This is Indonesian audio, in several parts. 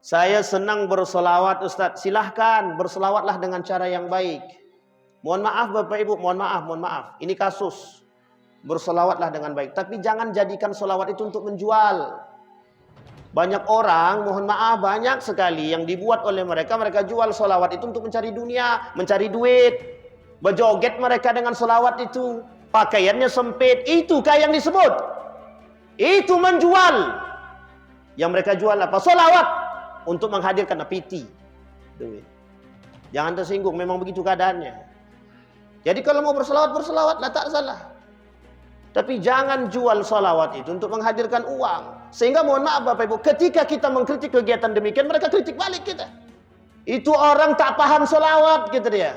Saya senang bersolawat Ustaz. Silahkan bersolawatlah dengan cara yang baik. Mohon maaf Bapak Ibu, mohon maaf. Ini kasus. Bersolawatlah dengan baik. Tapi jangan jadikan solawat itu untuk menjual. Banyak orang, mohon maaf, banyak sekali yang dibuat oleh mereka. Mereka jual solawat itu untuk mencari dunia, mencari duit. Berjoget mereka dengan solawat itu. Pakaiannya sempit. Itukah yang disebut? Itu menjual. Yang mereka jual apa? Solawat. Untuk menghadirkan piti. Duit. Jangan tersinggung, memang begitu keadaannya. Jadi kalau mau bersolawat, bersolawatlah, tak salah. Tapi jangan jual solawat itu untuk menghadirkan uang. Sehingga mohon maaf Bapak Ibu, ketika kita mengkritik kegiatan demikian, mereka kritik balik kita. Itu orang tak paham solawat, gitu dia.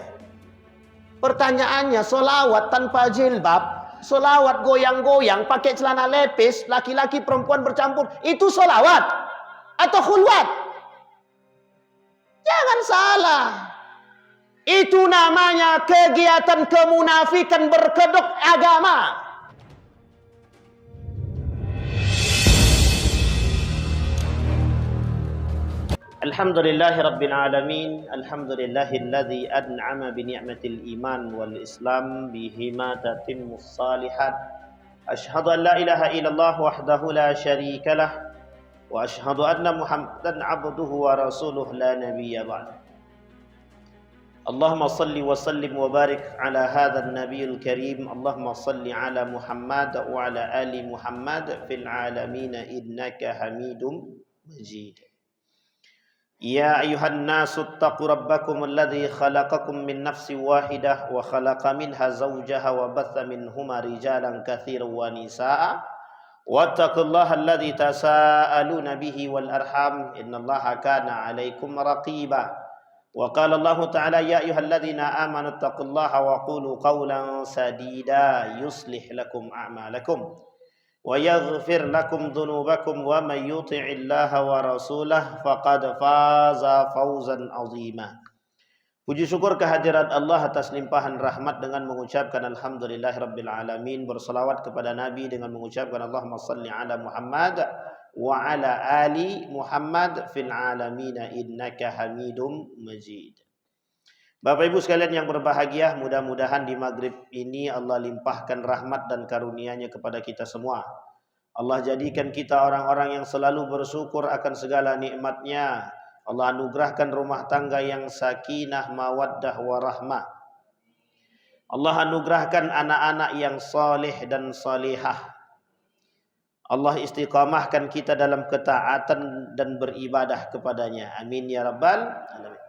Pertanyaannya, solawat tanpa jilbab, solawat goyang-goyang, pakai celana lepis, laki-laki perempuan bercampur, itu solawat atau khulwat? Jangan salah. Itu namanya kegiatan kemunafikan berkedok agama. Alhamdulillahi Rabbil Alamin. Alhamdulillahilladzi an'ama bi ni'matil iman wal islam bihima tatimmus salihat. Asyhadu an la ilaha illallah wahdahu la syarikalah wa asyhadu anna Muhammadan abduhu wa rasuluh la nabiyya ba'd. Allahumma salli wa sallim wa barik ala hadzal nabiyil karim. Allahumma salli ala Muhammad wa ala ali Muhammad fil alamin innaka Hamidum Majid. Ya ayuhan nasu attaqu rabbakum alladhi khalaqakum min nafsin wahidah wa khalaqa minha zawjaha wa batha minhuma rijalan katsiran wa nisaa wattaqullaha alladhi tasaaluna bihi wal arham innallaha kana 'alaikum raqiba. Wa qala Allah ta'ala ya ayyuhalladzina amanu taqullaha wa qulu qawlan sadida yuslih lakum a'malakum wa yaghfir lakum dhunubakum wa may yuti'illaha wa rasulahu faqad faza fawzan 'azima. Puji syukur kehadirat Allah atas limpahan rahmat dengan mengucapkan alhamdulillahirabbil alamin, berselawat kepada Nabi dengan mengucapkan Allahumma shalli ala Muhammad wa ala ali Muhammad fil alamin innaka Hamidum Majid. Bapak Ibu sekalian yang berbahagia, mudah-mudahan di maghrib ini Allah limpahkan rahmat dan karunia-Nya kepada kita semua. Allah jadikan kita orang-orang yang selalu bersyukur akan segala nikmat-Nya. Allah anugerahkan rumah tangga yang sakinah, mawaddah, warahmah. Allah anugerahkan anak-anak yang saleh dan salihah. Allah istiqamahkan kita dalam ketaatan dan beribadah kepadanya. Amin ya rabbal alamin.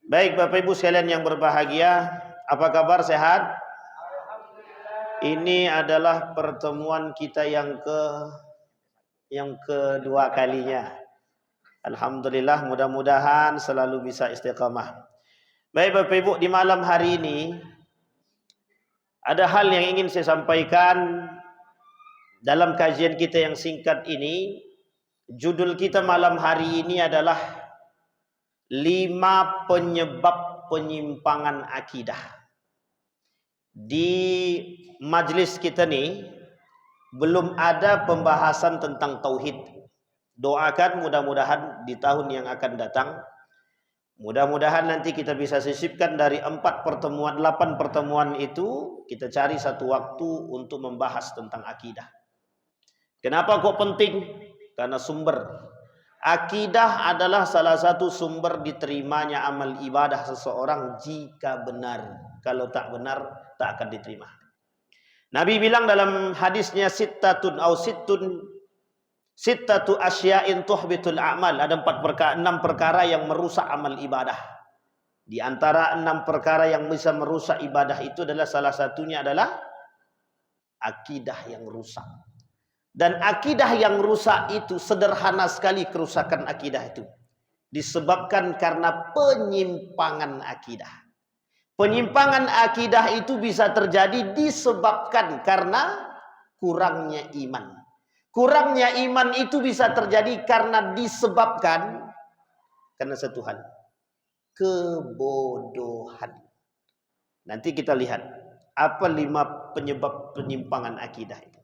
Baik Bapak Ibu sekalian yang berbahagia, apa kabar, sehat? Ini adalah pertemuan kita yang kedua kalinya. Alhamdulillah, mudah-mudahan selalu bisa istiqamah. Baik Bapak Ibu, di malam hari ini ada hal yang ingin saya sampaikan dalam kajian kita yang singkat ini. Judul kita malam hari ini adalah 5 penyebab penyimpangan akidah. Di majlis kita nih belum ada pembahasan tentang tauhid. Doakan mudah-mudahan di tahun yang akan datang, mudah-mudahan nanti kita bisa sisipkan dari 8 pertemuan itu, kita cari satu waktu untuk membahas tentang akidah. Kenapa kok penting? Karena sumber akidah adalah salah satu sumber diterimanya amal ibadah seseorang jika benar. Kalau tak benar, tak akan diterima. Nabi bilang dalam hadisnya sittatu asya'in tuhbitul a'mal. Ada 6 perkara yang merusak amal ibadah. Di antara 6 perkara yang bisa merusak ibadah itu adalah salah satunya adalah akidah yang rusak. Dan akidah yang rusak itu sederhana sekali, kerusakan akidah itu disebabkan karena penyimpangan akidah. Penyimpangan akidah itu bisa terjadi disebabkan karena kurangnya iman. Kurangnya iman itu bisa terjadi karena disebabkan karena satu hal, kebodohan. Nanti kita lihat apa 5 penyebab penyimpangan akidah itu.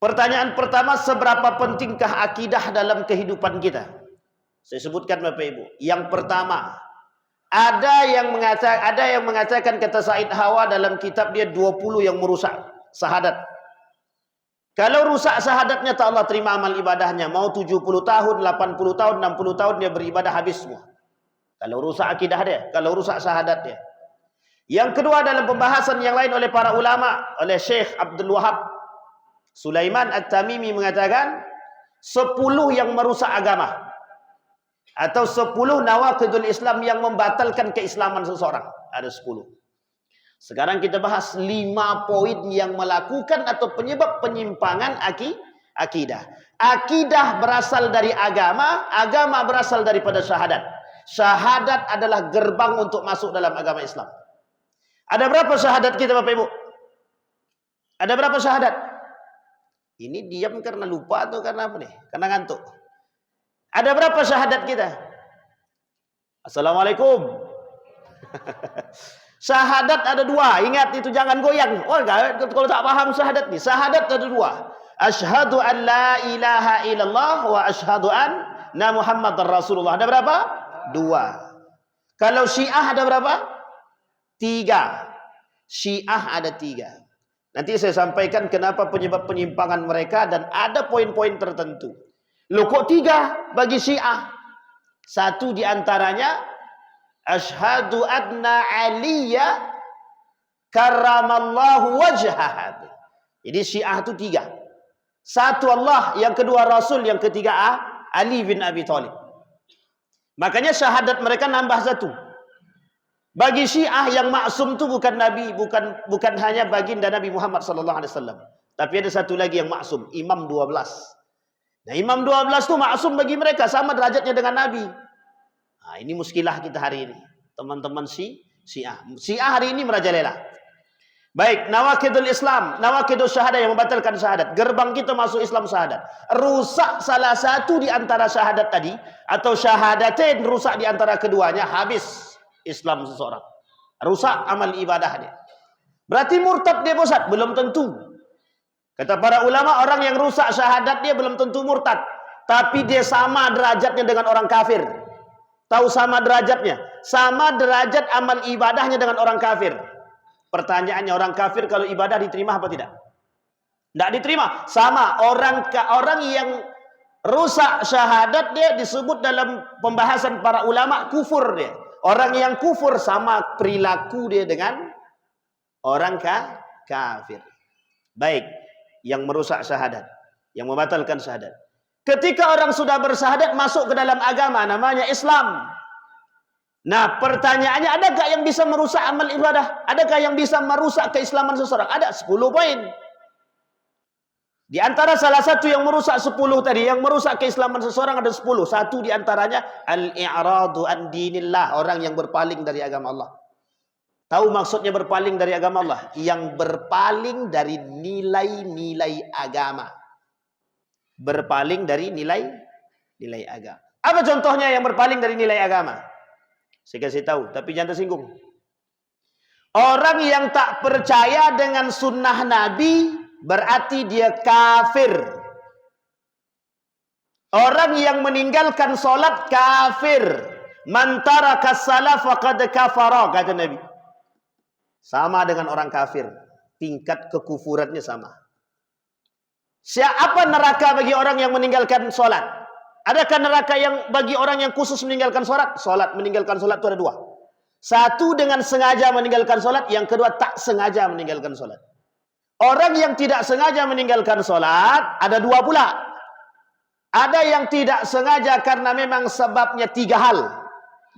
Pertanyaan pertama, seberapa pentingkah akidah dalam kehidupan kita? Saya sebutkan Bapak Ibu. Yang pertama, ada yang mengatakan kata Said Hawa dalam kitab dia 20 yang merusak syahadat. Kalau rusak syahadatnya tak Allah terima amal ibadahnya. Mau 70 tahun, 80 tahun, 60 tahun dia beribadah habis semua. Kalau rusak akidah dia, kalau rusak syahadat dia. Yang kedua dalam pembahasan yang lain oleh para ulama, oleh Syekh Abdul Wahab Sulaiman At-Tamimi mengatakan 10 yang merusak agama. Atau 10 nawaqidul Islam yang membatalkan keislaman seseorang. Ada 10. Sekarang kita bahas 5 poin yang melakukan atau penyebab penyimpangan akidah. Akidah berasal dari agama, agama berasal daripada syahadat. Syahadat adalah gerbang untuk masuk dalam agama Islam. Ada berapa syahadat kita Bapak Ibu? Ada berapa syahadat? Ini diam karena lupa atau karena apa nih? Karena ngantuk. Ada berapa syahadat kita? Assalamualaikum. Syahadat ada 2. Ingat itu, jangan goyang. Oh, kalau tak paham syahadat nih. Syahadat ada 2. Asyhadu an la ilaha illallah wa asyhadu anna Muhammadar Rasulullah. Ada berapa? 2. Kalau Syiah ada berapa? 3. Syiah ada 3. Nanti saya sampaikan kenapa penyebab penyimpangan mereka dan ada poin-poin tertentu. Loh kok 3 bagi Syiah? 1 diantaranya asyhadu anna Aliyya karramallahu wajhah. Jadi Syiah itu 3. 1 Allah, yang kedua Rasul, yang ketiga Ali bin Abi Thalib. Makanya syahadat mereka nambah 1. Bagi Syiah yang maksum itu bukan Nabi, bukan hanya baginda Nabi Muhammad sallallahu alaihi wasallam. Tapi ada 1 lagi yang maksum, Imam 12. Nah, Imam 12 itu maksum bagi mereka, sama derajatnya dengan Nabi. Nah, ini muskilah kita hari ini. Teman-teman Syiah. Syiah hari ini merajalela. Baik, nawaqidul Islam, nawaqidul syahadah yang membatalkan syahadat. Gerbang kita masuk Islam syahadat. Rusak salah satu di antara syahadat tadi, atau syahadatain rusak di antara keduanya, habis Islam seseorang. Rusak amal ibadah dia. Berarti murtad dia Ustaz? Belum tentu. Kata para ulama, orang yang rusak syahadat dia belum tentu murtad. Tapi dia sama derajatnya dengan orang kafir. Tahu sama derajatnya? Sama derajat amal ibadahnya dengan orang kafir. Pertanyaannya, orang kafir kalau ibadah diterima apa tidak? Tidak diterima. Sama. Orang yang rusak syahadat dia disebut dalam pembahasan para ulama kufur dia. Orang yang kufur sama perilaku dia dengan orang kafir. Baik. Yang merusak syahadat. Yang membatalkan syahadat. Ketika orang sudah bersyahadat masuk ke dalam agama namanya Islam. Nah, pertanyaannya, adakah yang bisa merusak amal ibadah? Adakah yang bisa merusak keislaman seseorang? Ada 10 poin. Di antara salah satu yang merusak 10 tadi, yang merusak keislaman seseorang ada 10. 1 di antaranya al-i'radu an dinillah, orang yang berpaling dari agama Allah. Tahu maksudnya berpaling dari agama Allah? Yang berpaling dari nilai-nilai agama. Berpaling dari nilai agama. Apa contohnya yang berpaling dari nilai agama? Saya kasih tahu, tapi jangan tersinggung. Orang yang tak percaya dengan sunnah Nabi berarti dia kafir. Orang yang meninggalkan solat kafir. Man taraka salat faqad kafara, kata Nabi. Sama dengan orang kafir. Tingkat kekufurannya sama. Siapa neraka bagi orang yang meninggalkan solat? Adakah neraka yang bagi orang yang khusus meninggalkan solat? Meninggalkan solat itu ada 2. 1 dengan sengaja meninggalkan solat, yang kedua tak sengaja meninggalkan solat. Orang yang tidak sengaja meninggalkan solat ada 2 pula. Ada yang tidak sengaja karena memang sebabnya 3 hal.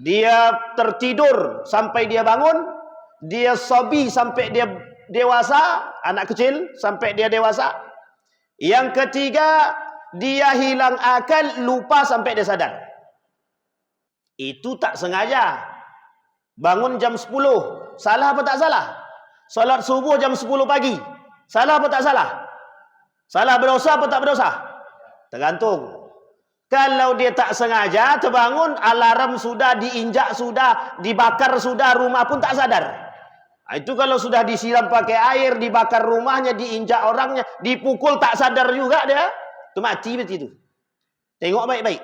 Dia tertidur sampai dia bangun, dia sobi sampai dia dewasa, anak kecil sampai dia dewasa. Yang ketiga, dia hilang akal, lupa sampai dia sadar. Itu tak sengaja. Bangun jam 10. Salah apa tak salah? Salat subuh jam 10 pagi. Salah apa tak salah? Salah berdosa apa tak berdosa? Tergantung. Kalau dia tak sengaja terbangun, alarm sudah diinjak, sudah dibakar, sudah rumah pun tak sadar. Itu kalau sudah disiram pakai air, dibakar rumahnya, diinjak orangnya, dipukul tak sadar juga dia. Itu mati betul itu. Tengok baik-baik.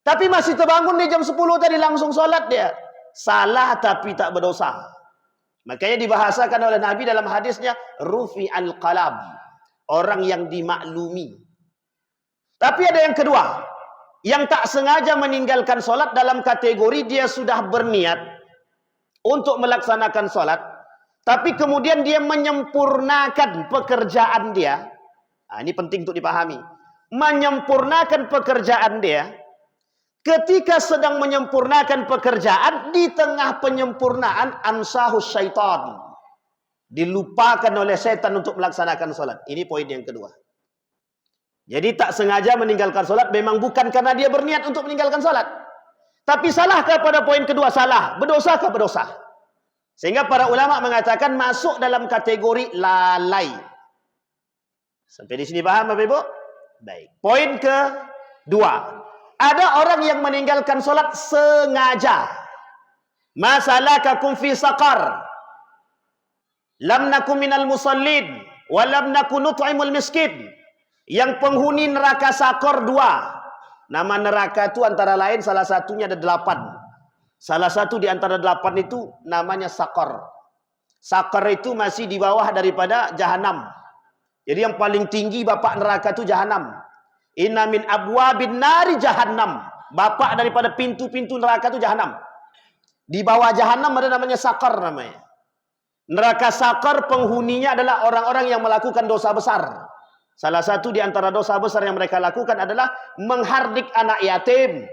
Tapi masih terbangun di jam 10 tadi langsung sholat dia. Salah tapi tak berdosa. Makanya dibahasakan oleh Nabi dalam hadisnya, rufi al-qalam. Orang yang dimaklumi. Tapi ada yang kedua. Yang tak sengaja meninggalkan sholat dalam kategori dia sudah berniat untuk melaksanakan sholat. Tapi kemudian dia menyempurnakan pekerjaan dia. Nah, ini penting untuk dipahami. Menyempurnakan pekerjaan dia. Ketika sedang menyempurnakan pekerjaan, di tengah penyempurnaan ansahus syaitan. Dilupakan oleh setan untuk melaksanakan sholat. Ini poin yang kedua. Jadi tak sengaja meninggalkan sholat memang bukan karena dia berniat untuk meninggalkan sholat. Tapi salahkah pada poin kedua? Salah. Berdosakah? Berdosa. Sehingga para ulama mengatakan masuk dalam kategori lalai. Sampai di sini paham Bapak Ibu? Baik. Poin kedua. Ada orang yang meninggalkan sholat sengaja. Masalakakum fi saqar. Lam nakum minal musallin. Wa lam nakun nut'imul miskin. Yang penghuni neraka Sakor 2. Nama neraka itu antara lain salah satunya ada 8. Salah satu di antara 8 itu namanya Sakor. Sakor itu masih di bawah daripada Jahanam. Jadi yang paling tinggi bapak neraka itu Jahanam. Inna min abwabin nari Jahannam. Bapak daripada pintu-pintu neraka itu Jahanam. Di bawah Jahanam ada namanya Sakor namanya. Neraka Sakor penghuninya adalah orang-orang yang melakukan dosa besar. Salah satu di antara dosa besar yang mereka lakukan adalah menghardik anak yatim.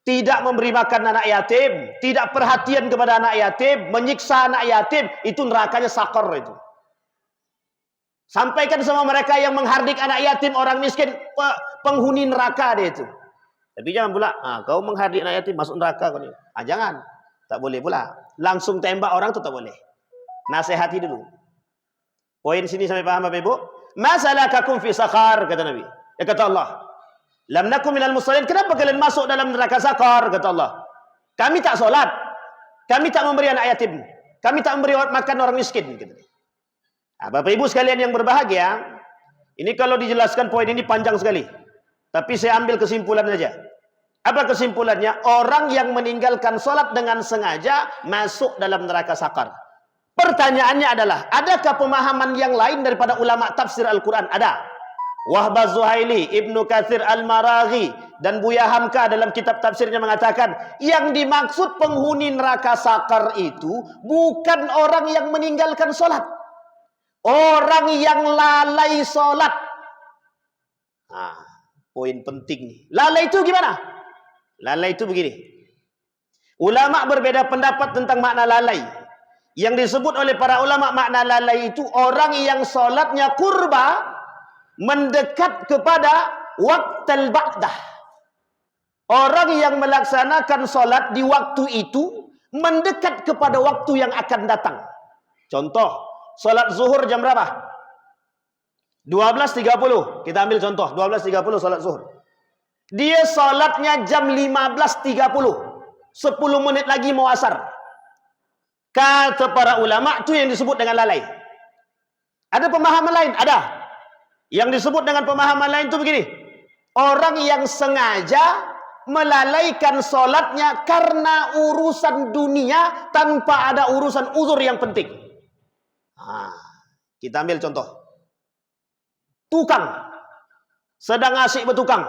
Tidak memberi makan anak yatim. Tidak perhatian kepada anak yatim. Menyiksa anak yatim. Itu nerakanya Sakor itu. Sampaikan sama mereka yang menghardik anak yatim, orang miskin, penghuni neraka dia itu. Tapi jangan pula, kau menghardik anak yatim, masuk neraka kau ni. Jangan. Tak boleh pula. Langsung tembak orang tu tak boleh. Nasihati dulu. Poin sini sampai paham Bapak Ibu? Masalakakum fi saqar, kata Nabi. Ya kata Allah. Lam nakum minal musallin. Kenapa kalian masuk dalam neraka Saqar, kata Allah. Kami tak solat. Kami tak memberi anak yatim. Kami tak memberi makan orang miskin, kata Nabi. Bapak Ibu sekalian yang berbahagia, ini kalau dijelaskan poin ini panjang sekali. Tapi saya ambil kesimpulan saja. Apa kesimpulannya? Orang yang meninggalkan sholat dengan sengaja masuk dalam neraka Sakar. Pertanyaannya adalah, adakah pemahaman yang lain daripada ulama tafsir Al-Quran? Ada. Wahbaz Zuhaili, Ibnu Katsir Al-Maraghi, dan Buya Hamka dalam kitab tafsirnya mengatakan, yang dimaksud penghuni neraka Sakar itu bukan orang yang meninggalkan sholat. Orang yang lalai sholat. Poin penting nih. Lalai itu gimana? Lalai itu begini. Ulama berbeda pendapat tentang makna lalai. Yang disebut oleh para ulama makna lalai itu orang yang sholatnya qurba, mendekat kepada waqtal ba'dah. Orang yang melaksanakan sholat di waktu itu mendekat kepada waktu yang akan datang. Contoh. Salat zuhur jam berapa? 12.30. Kita ambil contoh. 12.30 salat zuhur. Dia salatnya jam 15.30. 10 menit lagi mau asar. Kata para ulama itu yang disebut dengan lalai. Ada pemahaman lain? Ada. Yang disebut dengan pemahaman lain itu begini. Orang yang sengaja melalaikan salatnya karena urusan dunia tanpa ada urusan uzur yang penting. Kita ambil contoh. Tukang sedang asyik bertukang.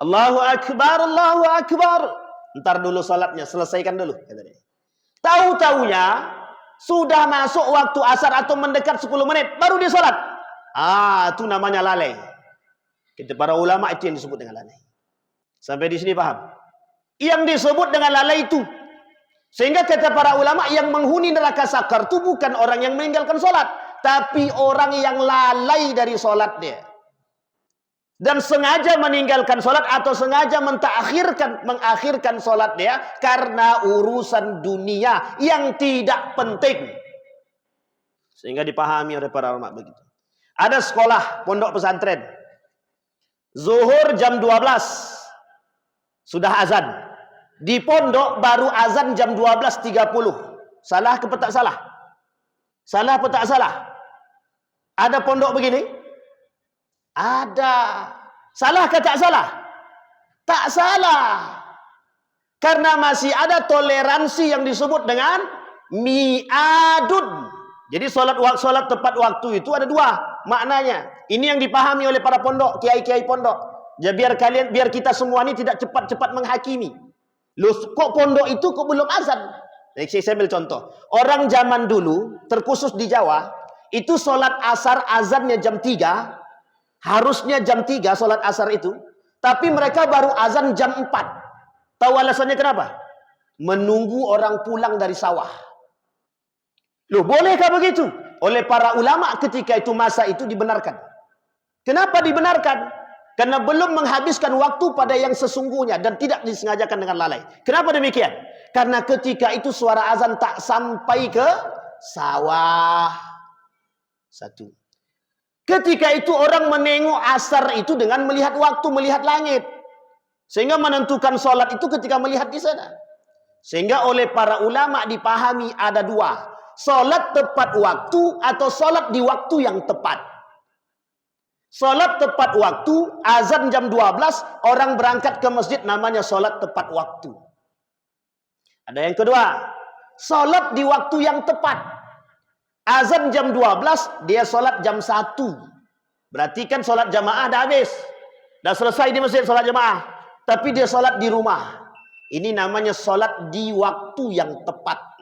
Allahu Akbar, Allahu Akbar. Ntar dulu salatnya, selesaikan dulu. Tahu-taunya sudah masuk waktu asar atau mendekat 10 menit, baru dia salat. Itu namanya lalai. Kita para ulama itu yang disebut dengan lalai. Sampai di sini paham? Yang disebut dengan lalai itu. Sehingga kata para ulama yang menghuni neraka Sakar itu bukan orang yang meninggalkan sholat, tapi orang yang lalai dari sholat dia. Dan sengaja meninggalkan sholat atau sengaja mengakhirkan sholat dia karena urusan dunia yang tidak penting. Sehingga dipahami oleh para ulama begitu. Ada sekolah pondok pesantren. Zuhur jam 12. Sudah azan. Di pondok baru azan jam 12.30. Salah ke tak salah? Salah atau tak salah? Ada pondok begini? Ada. Salah ke tak salah? Tak salah. Karena masih ada toleransi yang disebut dengan mi'adun. Jadi sholat tepat waktu itu ada dua maknanya. Ini yang dipahami oleh para pondok, kiai-kiai pondok. Ya, biar kita semua ini tidak cepat-cepat menghakimi. Loh, kok pondok itu kok belum azan? Saya ambil contoh. Orang zaman dulu, terkhusus di Jawa, itu sholat asar azannya jam 3. Harusnya jam 3 sholat asar itu. Tapi mereka baru azan jam 4. Tahu alasannya kenapa? Menunggu orang pulang dari sawah. Loh, bolehkah begitu? Oleh para ulama ketika itu, masa itu dibenarkan. Kenapa dibenarkan? Karena belum menghabiskan waktu pada yang sesungguhnya dan tidak disengajakan dengan lalai. Kenapa demikian? Karena ketika itu suara azan tak sampai ke sawah. Satu. Ketika itu orang menengok asar itu dengan melihat waktu, melihat langit. Sehingga menentukan sholat itu ketika melihat di sana. Sehingga oleh para ulama dipahami ada dua. Sholat tepat waktu atau sholat di waktu yang tepat. Sholat tepat waktu, azan jam 12, orang berangkat ke masjid, namanya sholat tepat waktu. Ada yang kedua, sholat di waktu yang tepat. Azan jam 12, dia sholat jam 1. Berarti kan sholat jamaah dah habis. Dah selesai di masjid sholat jamaah. Tapi dia sholat di rumah. Ini namanya sholat di waktu yang tepat.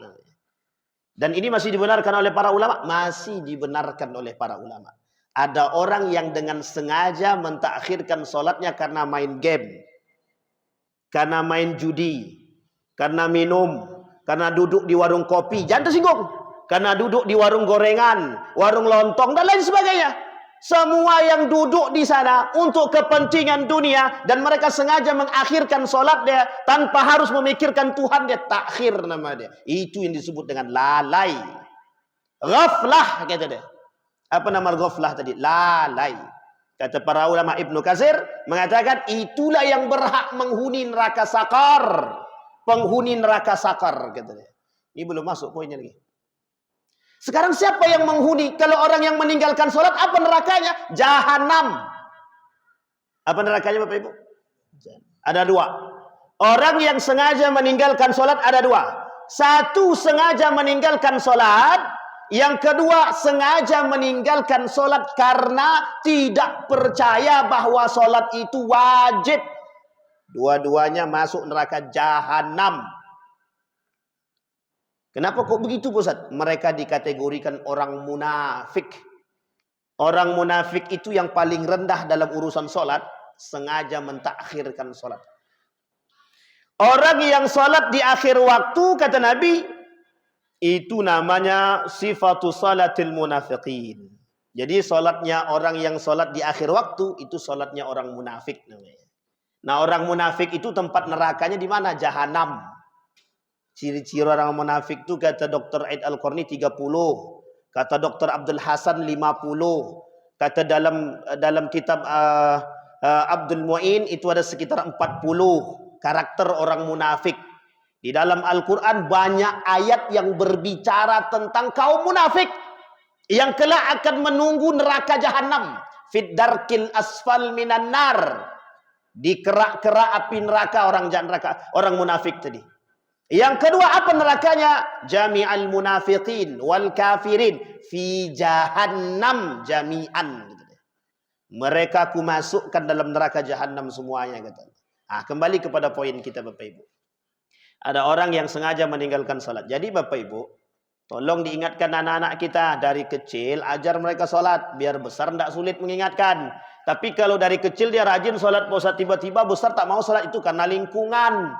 Dan ini masih dibenarkan oleh para ulama? Masih dibenarkan oleh para ulama. Ada orang yang dengan sengaja mentakhirkan sholatnya karena main game. Karena main judi. Karena minum. Karena duduk di warung kopi. Jangan tersinggung. Karena duduk di warung gorengan. Warung lontong dan lain sebagainya. Semua yang duduk di sana untuk kepentingan dunia. Dan mereka sengaja mengakhirkan sholat dia. Tanpa harus memikirkan Tuhan, dia takhir nama dia. Itu yang disebut dengan lalai. Ghaflah kata dia. Apa nama ghaflah tadi? Lalai. Kata para ulama Ibnu Katsir mengatakan itulah yang berhak menghuni neraka sakar. Penghuni neraka sakar kata dia. Ini belum masuk poinnya lagi. Sekarang siapa yang menghuni? Kalau orang yang meninggalkan sholat, apa nerakanya? Jahanam. Apa nerakanya Bapak Ibu? Ada dua. Orang yang sengaja meninggalkan sholat ada dua. Satu, sengaja meninggalkan sholat. Yang kedua, sengaja meninggalkan sholat karena tidak percaya bahwa sholat itu wajib. Dua-duanya masuk neraka jahanam. Kenapa kok begitu Ustaz? Mereka dikategorikan orang munafik. Orang munafik itu yang paling rendah dalam urusan sholat, sengaja mentakhirkan sholat. Orang yang sholat di akhir waktu, kata Nabi, itu namanya sifatu salatil munafiqin. Jadi sholatnya orang yang sholat di akhir waktu, itu sholatnya orang munafik namanya. Nah, orang munafik itu tempat nerakanya di mana? Jahanam. Ciri-ciri orang munafik itu kata Dr. Aid Al-Qarni 30, kata Dr. Abdul Hasan 50, kata dalam kitab Abdul Mu'in itu ada sekitar 40 karakter orang munafik. Di dalam Al-Quran banyak ayat yang berbicara tentang kaum munafik yang kelak akan menunggu neraka jahanam. Fid darkil asfal minan nar. Di kerak-kerak api neraka orang munafik tadi. Yang kedua apa nerakanya? Jami'al munafiqin wal kafirin fi jahannam jami'an. Mereka aku masukkan dalam neraka jahanam semuanya. Nah, kembali kepada poin kita Bapak Ibu. Ada orang yang sengaja meninggalkan salat. Jadi Bapak Ibu, tolong diingatkan anak-anak kita dari kecil, ajar mereka salat. Biar besar tidak sulit mengingatkan. Tapi kalau dari kecil dia rajin salat, tiba-tiba besar tak mau salat, itu karena lingkungan.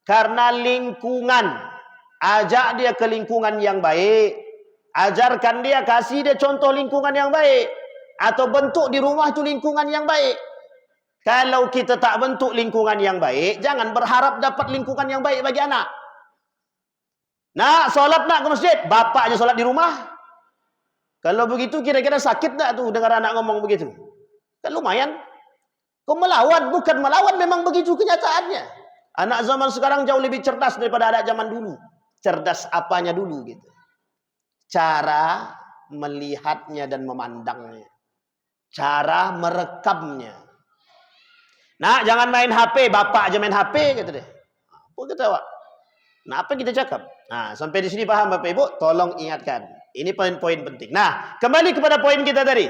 Karena lingkungan. Ajak dia ke lingkungan yang baik. Ajarkan dia, kasih dia contoh lingkungan yang baik. Atau bentuk di rumah itu lingkungan yang baik. Kalau kita tak bentuk lingkungan yang baik, jangan berharap dapat lingkungan yang baik bagi anak. Nak, solat nak ke masjid. Bapak aja solat di rumah. Kalau begitu kira-kira sakit tak tuh dengar anak ngomong begitu? Kan lumayan. Kau melawan, bukan melawan, memang begitu kenyataannya. Anak zaman sekarang jauh lebih cerdas daripada anak zaman dulu. Cerdas apanya dulu gitu. Cara melihatnya dan memandangnya. Cara merekamnya. Nak, jangan main HP, bapak aja main HP, kata dia. Apa kata awak? Nah, apa kita cakap? Nah, sampai di sini paham Bapak Ibu? Tolong ingatkan. Ini poin-poin penting. Nah, kembali kepada poin kita tadi.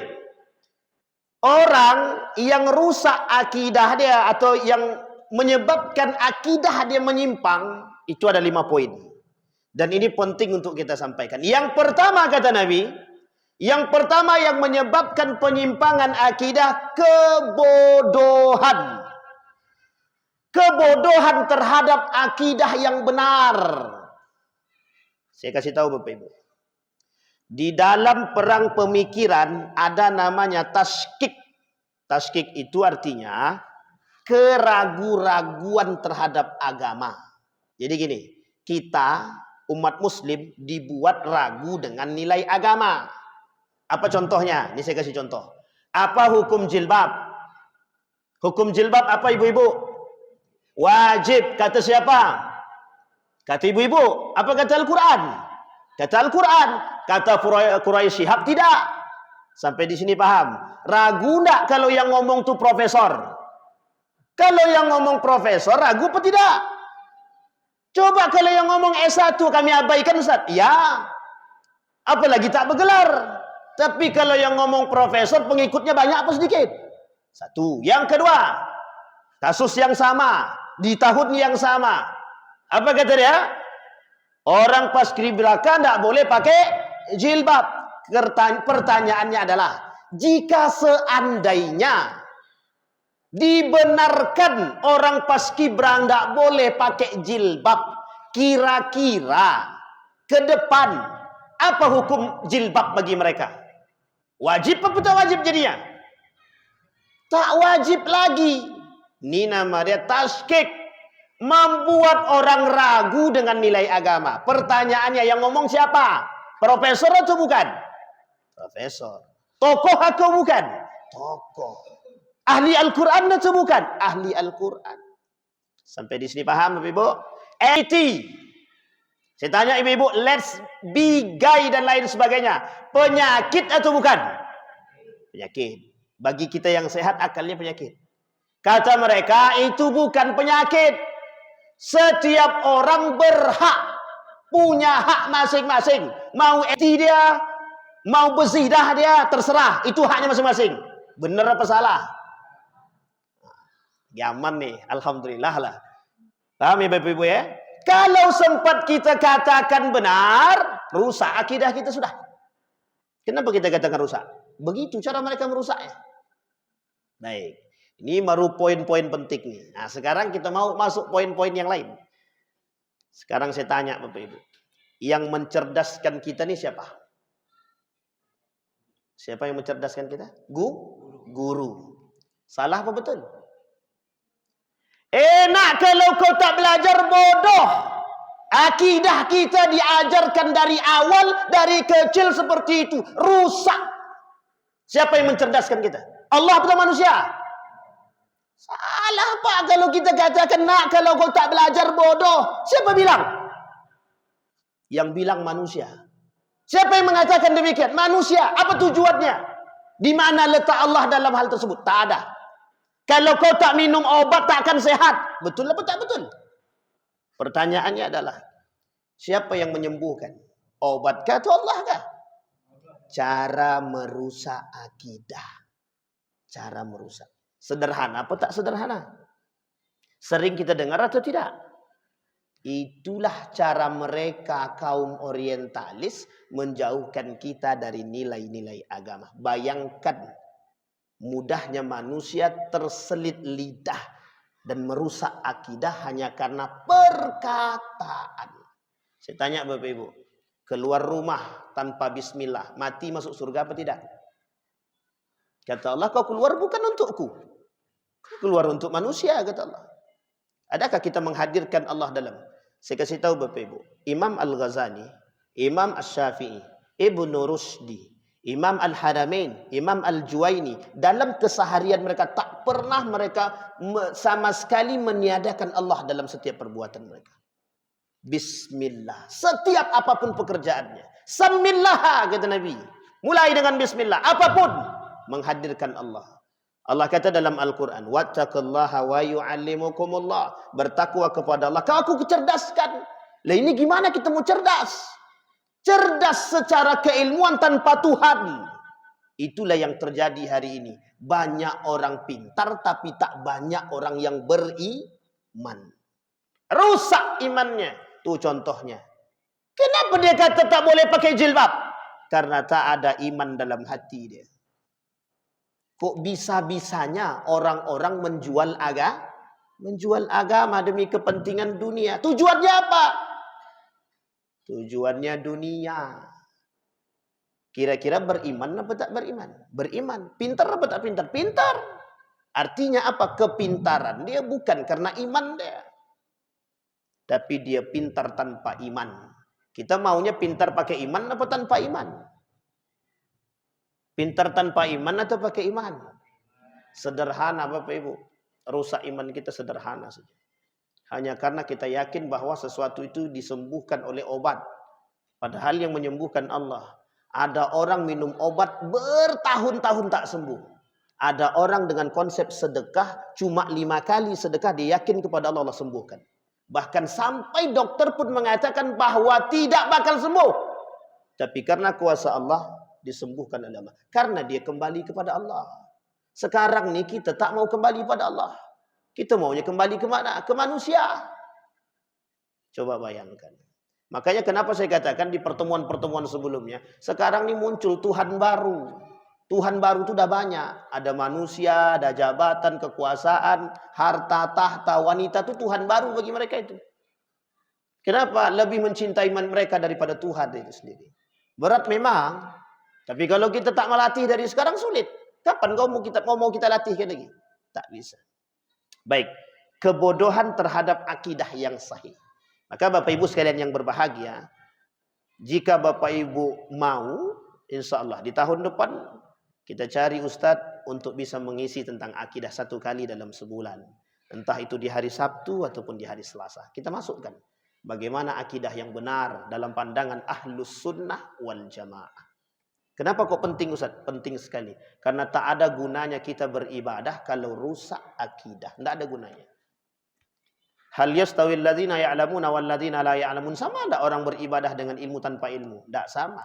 Orang yang rusak akidah dia atau yang menyebabkan akidah dia menyimpang, itu ada 5 poin. Dan ini penting untuk kita sampaikan. Yang pertama kata Nabi, yang pertama yang menyebabkan penyimpangan akidah, kebodohan. Kebodohan terhadap akidah yang benar. Saya kasih tahu Bapak Ibu. Di dalam perang pemikiran ada namanya taskik. Taskik itu artinya keraguan-raguan terhadap agama. Jadi gini, kita umat muslim dibuat ragu dengan nilai agama. Apa contohnya? Ini saya kasih contoh. Apa hukum jilbab? Hukum jilbab apa ibu-ibu? Wajib, kata siapa? Kata ibu-ibu. Apa kata Al-Quran? Kata Al-Quran. Kata Quraisy Shihab tidak. Sampai di sini paham. Ragu tak kalau yang ngomong tu profesor? Kalau yang ngomong profesor, ragu apa tidak? Coba kalau yang ngomong S1 kami abaikan Ustaz. Ya. Apalagi tak bergelar. Tapi kalau yang ngomong profesor, pengikutnya banyak apa sedikit? Satu. Yang kedua, kasus yang sama. Di tahun yang sama. Apa kata dia? Orang paskibraka tidak boleh pakai jilbab. Pertanyaannya adalah, jika seandainya dibenarkan orang paskibra tidak boleh pakai jilbab, kira-kira ke depan apa hukum jilbab bagi mereka? Wajib apa tak wajib jadinya? Tak wajib lagi. Ini nama dia taskik. Membuat orang ragu dengan nilai agama. Pertanyaannya yang ngomong siapa? Profesor atau bukan? Profesor. Tokoh atau bukan? Tokoh. Ahli Al-Quran atau bukan? Ahli Al-Quran. Sampai di sini paham Bapak Ibu? AT. Saya tanya ibu-ibu, let's be guy dan lain sebagainya. Penyakit atau bukan? Penyakit. Bagi kita yang sehat, akalnya penyakit. Kata mereka, itu bukan penyakit. Setiap orang berhak, punya hak masing-masing. Mau eti dia, mau berzidah dia, terserah. Itu haknya masing-masing. Benar apa salah? Yaman nih, alhamdulillah lah. Paham ya Bapak Ibu ya? Kalau sempat kita katakan benar, rusak akidah kita sudah. Kenapa kita katakan rusak? Begitu cara mereka merusaknya. Baik. Ini baru poin-poin penting nih. Nah, sekarang kita mau masuk poin-poin yang lain. Sekarang saya tanya Bapak Ibu. Yang mencerdaskan kita nih siapa? Siapa yang mencerdaskan kita? Guru. Salah apa betul? Enak kalau kau tak belajar, bodoh. Akidah kita diajarkan dari awal, dari kecil seperti itu. Rusak. Siapa yang mencerdaskan kita? Allah atau manusia? Salah Pak kalau kita katakan nak kalau kau tak belajar bodoh. Siapa bilang? Yang bilang manusia. Siapa yang mengatakan demikian? Manusia. Apa tujuannya? Di mana letak Allah dalam hal tersebut? Tak ada. Kalau kau tak minum obat tak akan sehat. Betul apa tak betul? Pertanyaannya adalah, siapa yang menyembuhkan? Obatkah atau Allah kah? Cara merusak akidah. Cara merusak. Sederhana apa tak sederhana? Sering kita dengar atau tidak? Itulah cara mereka kaum orientalis menjauhkan kita dari nilai-nilai agama. Bayangkan mudahnya manusia terselit lidah dan merusak akidah hanya karena perkataan. Saya tanya Bapak Ibu, keluar rumah tanpa bismillah, mati masuk surga apa tidak? Kata Allah, kau keluar bukan untukku. Keluar untuk manusia, kata Allah. Adakah kita menghadirkan Allah dalam? Saya kasih tahu Bapak Ibu. Imam Al-Ghazali, Imam Asy-Syafi'i, Ibnu Rusdi, Imam Al-Haramain, Imam Al-Juwaini, dalam keseharian mereka tak pernah mereka sama sekali meniadakan Allah dalam setiap perbuatan mereka. Bismillah. Setiap apapun pekerjaannya. Samillah, kata Nabi. Mulai dengan bismillah. Apapun. Menghadirkan Allah. Allah kata dalam Al-Quran, wattaqullaha wa yu'allimukumullah. Bertakwa kepada Allah, kau aku kecerdaskan. Lah ini gimana kita mau cerdas? Cerdas secara keilmuan tanpa Tuhan. Itulah yang terjadi hari ini. Banyak orang pintar tapi tak banyak orang yang beriman. Rusak imannya. Tuh contohnya. Kenapa dia kata tak boleh pakai jilbab? Karena tak ada iman dalam hati dia. Kok bisa-bisanya orang-orang menjual agama demi kepentingan dunia? Tujuannya apa? Tujuannya dunia. Kira-kira beriman apa tak beriman? Beriman. Pintar apa tak pintar? Pintar. Artinya apa? Kepintaran dia bukan karena iman dia. Tapi dia pintar tanpa iman. Kita maunya pintar pakai iman apa tanpa iman? Pintar tanpa iman atau pakai iman? Sederhana Bapak Ibu. Rusak iman kita sederhana saja. Hanya karena kita yakin bahwa sesuatu itu disembuhkan oleh obat. Padahal yang menyembuhkan Allah. Ada orang minum obat bertahun-tahun tak sembuh. Ada orang dengan konsep sedekah, cuma 5 kali sedekah dia yakin kepada Allah, Allah sembuhkan. Bahkan sampai dokter pun mengatakan bahwa tidak bakal sembuh. Tapi karena kuasa Allah disembuhkan oleh Allah. Karena dia kembali kepada Allah. Sekarang ni kita tak mau kembali kepada Allah. Kita maunya kembali ke mana? Ke manusia. Coba bayangkan. Makanya kenapa saya katakan di pertemuan-pertemuan sebelumnya, sekarang ini muncul Tuhan baru. Tuhan baru itu udah banyak. Ada manusia, ada jabatan, kekuasaan, harta, tahta, wanita. Itu Tuhan baru bagi mereka itu. Kenapa? Lebih mencintai mereka daripada Tuhan itu sendiri. Berat memang. Tapi kalau kita tak melatih dari sekarang sulit. Kapan kau mau kita latihkan lagi? Tak bisa. Baik. Kebodohan terhadap akidah yang sahih. Maka Bapak Ibu sekalian yang berbahagia, jika Bapak Ibu mau, insya Allah di tahun depan kita cari Ustadz untuk bisa mengisi tentang akidah 1 kali dalam sebulan. Entah itu di hari Sabtu ataupun di hari Selasa. Kita masukkan bagaimana akidah yang benar dalam pandangan Ahlus Sunnah wal Jamaah. Kenapa kok penting Ustadz? Penting sekali. Karena tak ada gunanya kita beribadah kalau rusak akidah. Tidak ada gunanya. Hal yastawil ladzina ya'lamuna wal ladzina la ya'lamun. Sama ada orang beribadah dengan ilmu tanpa ilmu? Tidak sama.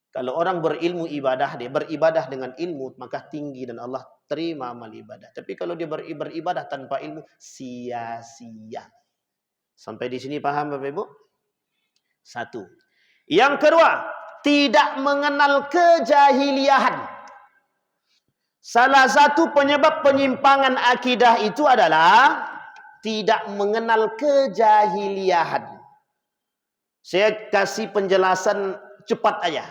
Kalau orang berilmu ibadah, dia beribadah dengan ilmu, maka tinggi dan Allah terima amal ibadah. Tapi kalau dia beribadah tanpa ilmu, sia-sia. Sampai di sini paham Bapak Ibu? 1. Yang kedua, tidak mengenal kejahiliahan. Salah satu penyebab penyimpangan akidah itu adalah tidak mengenal kejahiliahan. Saya kasih penjelasan cepat aja.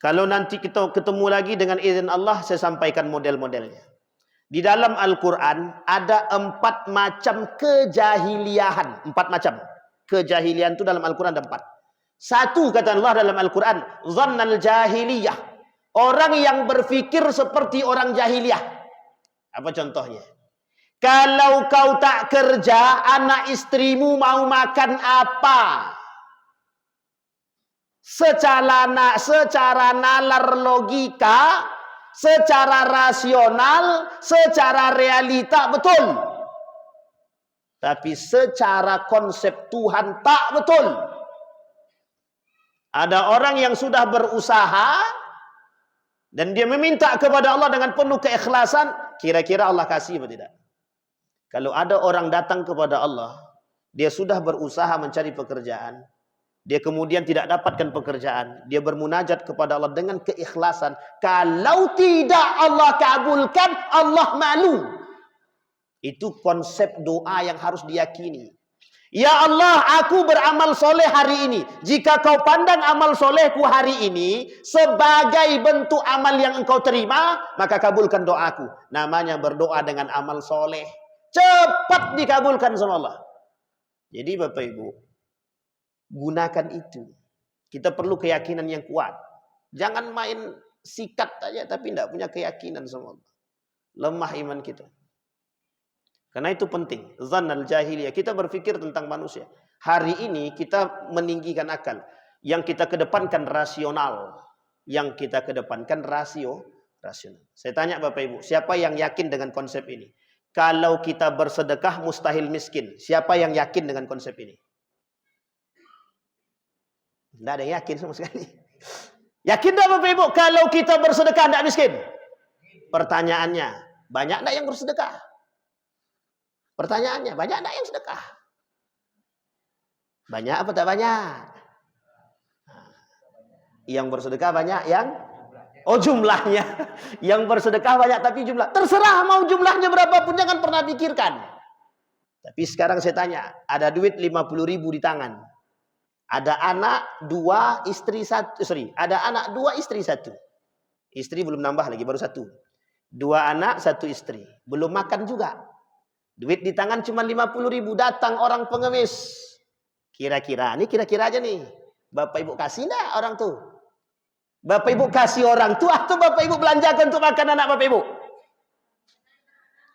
Kalau nanti kita ketemu lagi dengan izin Allah, saya sampaikan model-modelnya. Di dalam Al-Quran ada 4 macam kejahiliahan. 4 macam. Kejahilian itu dalam Al-Quran ada 4. 1 kata Allah dalam Al-Quran, Zannal jahiliyah. Orang yang berfikir seperti orang jahiliyah. Apa contohnya? Kalau kau tak kerja, anak istrimu mau makan apa? Secara nalar logika, secara rasional, secara realita betul. Tapi secara konsep Tuhan tak betul. Ada orang yang sudah berusaha dan dia meminta kepada Allah dengan penuh keikhlasan, kira-kira Allah kasih atau tidak? Kalau ada orang datang kepada Allah, dia sudah berusaha mencari pekerjaan, dia kemudian tidak dapatkan pekerjaan, dia bermunajat kepada Allah dengan keikhlasan. Kalau tidak Allah kabulkan, Allah malu. Itu konsep doa yang harus diyakini. Ya Allah, aku beramal soleh hari ini. Jika kau pandang amal solehku hari ini sebagai bentuk amal yang engkau terima, maka kabulkan doaku. Namanya berdoa dengan amal soleh. Cepat dikabulkan sama Allah. Jadi Bapak Ibu, gunakan itu. Kita perlu keyakinan yang kuat. Jangan main sikat aja tapi tidak punya keyakinan sama Allah. Lemah iman kita. Karena itu penting. Zannal jahiliyah. Kita berpikir tentang manusia. Hari ini kita meninggikan akal. Yang kita kedepankan rasional. Yang kita kedepankan rasio. Rasional. Saya tanya Bapak Ibu, siapa yang yakin dengan konsep ini? Kalau kita bersedekah mustahil miskin. Siapa yang yakin dengan konsep ini? Tidak ada yang yakin sama sekali. Yakin tidak Bapak Ibu? Kalau kita bersedekah tidak miskin? Pertanyaannya, banyak tidak yang bersedekah? Pertanyaannya, banyak tidak yang sedekah? Banyak apa tak banyak? Yang bersedekah banyak yang? Oh jumlahnya. Yang bersedekah banyak tapi jumlah. Terserah mau jumlahnya berapapun, jangan pernah pikirkan. Tapi sekarang saya tanya, ada duit 50.000 di tangan. Ada anak 2, istri 1. Ada anak 2, istri 1. Istri belum nambah lagi, baru 1. 2 anak, 1 istri. Belum makan juga. Duit di tangan cuma 50.000. Datang orang pengemis. Kira-kira, ini kira-kira aja nih. Bapak Ibu kasih enggak orang tuh? Bapak Ibu kasih orang tuh atau Bapak Ibu belanjakan untuk makan anak Bapak Ibu?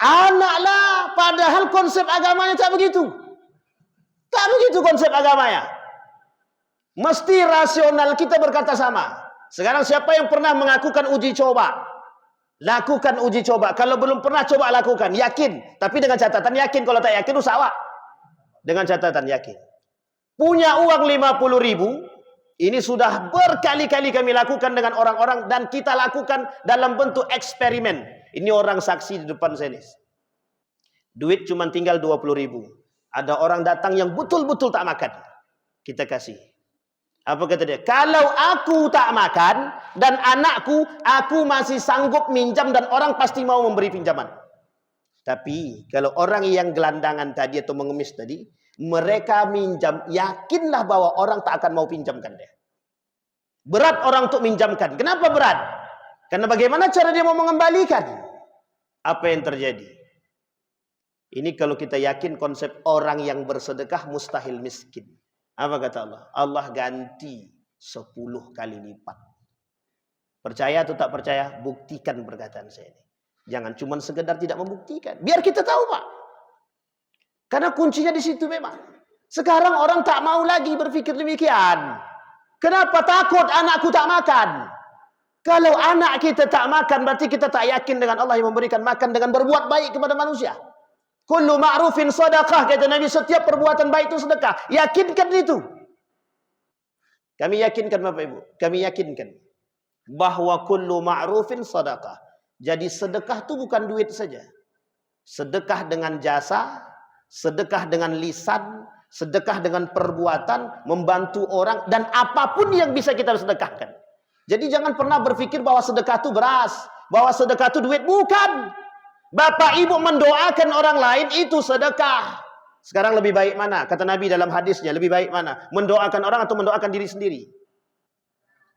Anak lah. Padahal konsep agamanya tak begitu. Tak begitu konsep agamanya. Mesti rasional kita berkata sama. Sekarang siapa yang pernah mengakukan uji coba? Lakukan uji coba. Kalau belum pernah coba lakukan. Yakin. Tapi dengan catatan yakin. Kalau tak yakin usah awak. Dengan catatan yakin. Punya uang 50.000. Ini sudah berkali-kali kami lakukan dengan orang-orang. Dan kita lakukan dalam bentuk eksperimen. Ini orang saksi di depan saya nih. Duit cuma tinggal 20.000. Ada orang datang yang betul-betul tak makan. Kita kasih. Apa kata dia? Kalau aku tak makan dan anakku, aku masih sanggup minjam dan orang pasti mau memberi pinjaman. Tapi kalau orang yang gelandangan tadi atau mengemis tadi, mereka minjam, yakinlah bahwa orang tak akan mau pinjamkan dia. Berat orang untuk minjamkan. Kenapa berat? Karena bagaimana cara dia mau mengembalikan? Apa yang terjadi? Ini kalau kita yakin konsep orang yang bersedekah mustahil miskin. Apa kata Allah? Allah ganti 10 kali lipat. Percaya atau tak percaya? Buktikan perkataan saya ini. Jangan cuma sekedar tidak membuktikan. Biar kita tahu Pak. Karena kuncinya di situ memang. Sekarang orang tak mau lagi berpikir demikian. Kenapa? Takut anakku tak makan. Kalau anak kita tak makan, berarti kita tak yakin dengan Allah yang memberikan makan dengan berbuat baik kepada manusia. Kullu ma'rufin sadaqah, kata Nabi, setiap perbuatan baik itu sedekah. Yakinkan itu. Kami yakinkan Bapak Ibu. Kami yakinkan bahwa kullu ma'rufin sadaqah. Jadi sedekah itu bukan duit saja. Sedekah dengan jasa, sedekah dengan lisan, sedekah dengan perbuatan, membantu orang, dan apapun yang bisa kita sedekahkan. Jadi jangan pernah berpikir bahwa sedekah itu beras, bahwa sedekah itu duit. Bukan. Bapak Ibu mendoakan orang lain itu sedekah. Sekarang lebih baik mana? Kata Nabi dalam hadisnya, lebih baik mana? Mendoakan orang atau mendoakan diri sendiri?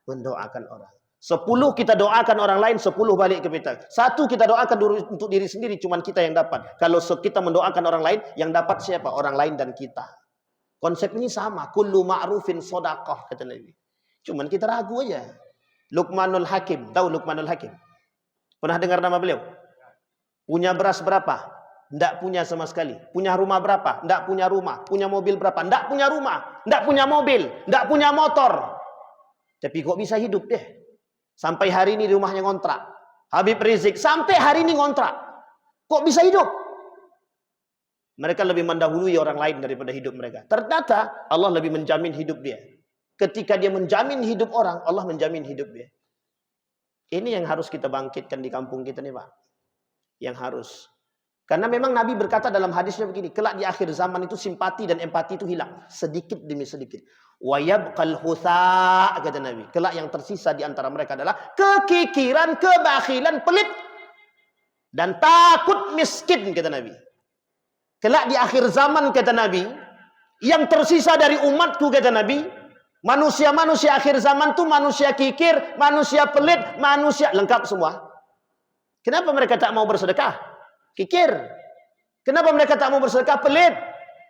Mendoakan orang. 10 kita doakan orang lain, 10 balik ke kita. 1 kita doakan untuk diri sendiri, cuman kita yang dapat. Kalau kita mendoakan orang lain, yang dapat siapa? Orang lain dan kita. Konsep ini sama. Kullu ma'rufin shadaqah, kata Nabi. Cuman kita ragu aja. Luqmanul Hakim. Tahu Luqmanul Hakim? Pernah dengar nama beliau? Punya beras berapa? Tidak punya sama sekali. Punya rumah berapa? Tidak punya rumah. Punya mobil berapa? Tidak punya rumah. Tidak punya mobil. Tidak punya motor. Tapi kok bisa hidup deh? Sampai hari ini rumahnya ngontrak. Habib Rizik sampai hari ini ngontrak. Kok bisa hidup? Mereka lebih mendahului orang lain daripada hidup mereka. Ternyata Allah lebih menjamin hidup dia. Ketika dia menjamin hidup orang, Allah menjamin hidup dia. Ini yang harus kita bangkitkan di kampung kita nih Pak. Yang harus. Karena memang Nabi berkata dalam hadisnya begini, kelak di akhir zaman itu simpati dan empati itu hilang. Sedikit demi sedikit. Wa yabqal hutha, kata Nabi. Kelak yang tersisa di antara mereka adalah kekikiran, kebakhilan, pelit. Dan takut miskin, kata Nabi. Kelak di akhir zaman, kata Nabi, yang tersisa dari umatku, kata Nabi, manusia-manusia akhir zaman itu manusia kikir, manusia pelit, manusia lengkap semua. Kenapa mereka tak mau bersedekah? Kikir. Kenapa mereka tak mau bersedekah? Pelit.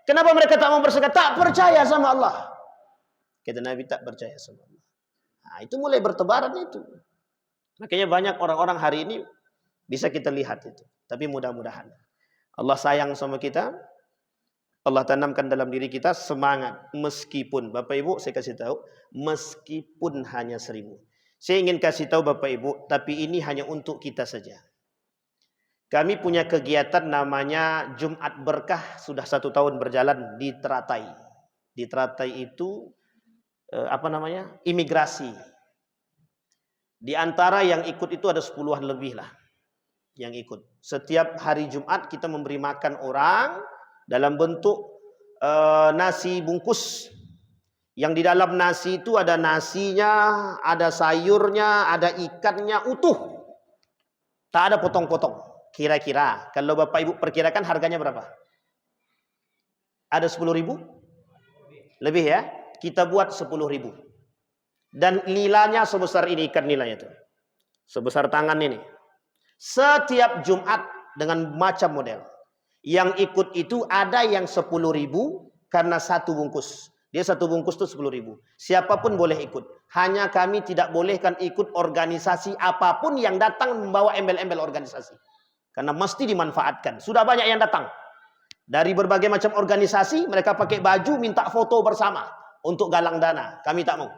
Kenapa mereka tak mau bersedekah? Tak percaya sama Allah. Kata Nabi, tak percaya sama Allah. Nah, itu mulai bertebaran itu. Makanya banyak orang-orang hari ini bisa kita lihat itu. Tapi mudah-mudahan Allah sayang sama kita. Allah tanamkan dalam diri kita semangat. Meskipun, Bapak Ibu saya kasih tahu, meskipun hanya 1000. Saya ingin kasih tahu Bapak Ibu, tapi ini hanya untuk kita saja. Kami punya kegiatan namanya Jumat Berkah, sudah 1 tahun berjalan di Teratai. Di Teratai itu imigrasi. Di antara yang ikut itu ada 10-an lebih lah yang ikut. Setiap hari Jumat kita memberi makan orang dalam bentuk nasi bungkus. Yang di dalam nasi itu ada nasinya, ada sayurnya, ada ikannya utuh. Tak ada potong-potong. Kira-kira kalau Bapak Ibu perkirakan harganya berapa? Ada 10.000? Lebih ya? Kita buat 10.000. Dan nilainya sebesar ini, ikan nilainya itu. Sebesar tangan ini. Setiap Jumat dengan macam model. Yang ikut itu ada yang 10.000 karena 1 bungkus. Dia 1 bungkus itu 10.000. Siapapun boleh ikut. Hanya kami tidak bolehkan ikut organisasi apapun yang datang membawa embel-embel organisasi. Karena mesti dimanfaatkan. Sudah banyak yang datang. Dari berbagai macam organisasi, mereka pakai baju, minta foto bersama. Untuk galang dana. Kami tak mau.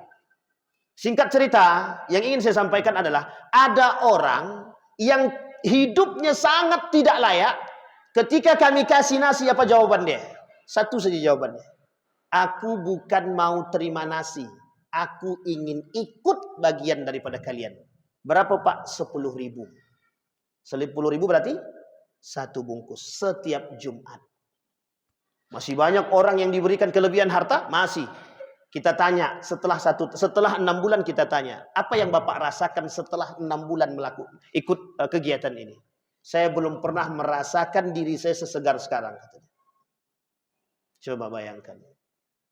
Singkat cerita, yang ingin saya sampaikan adalah, ada orang yang hidupnya sangat tidak layak. Ketika kami kasih nasi, apa jawaban dia? Satu saja jawabannya. Aku bukan mau terima nasi. Aku ingin ikut bagian daripada kalian. Berapa Pak? 10.000. 10.000 berarti 1 bungkus setiap Jumat. Masih banyak orang yang diberikan kelebihan harta? Masih. Kita tanya setelah 6 bulan kita tanya, apa yang Bapak rasakan setelah 6 bulan ikut kegiatan ini? Saya belum pernah merasakan diri saya sesegar sekarang. Coba bayangkan.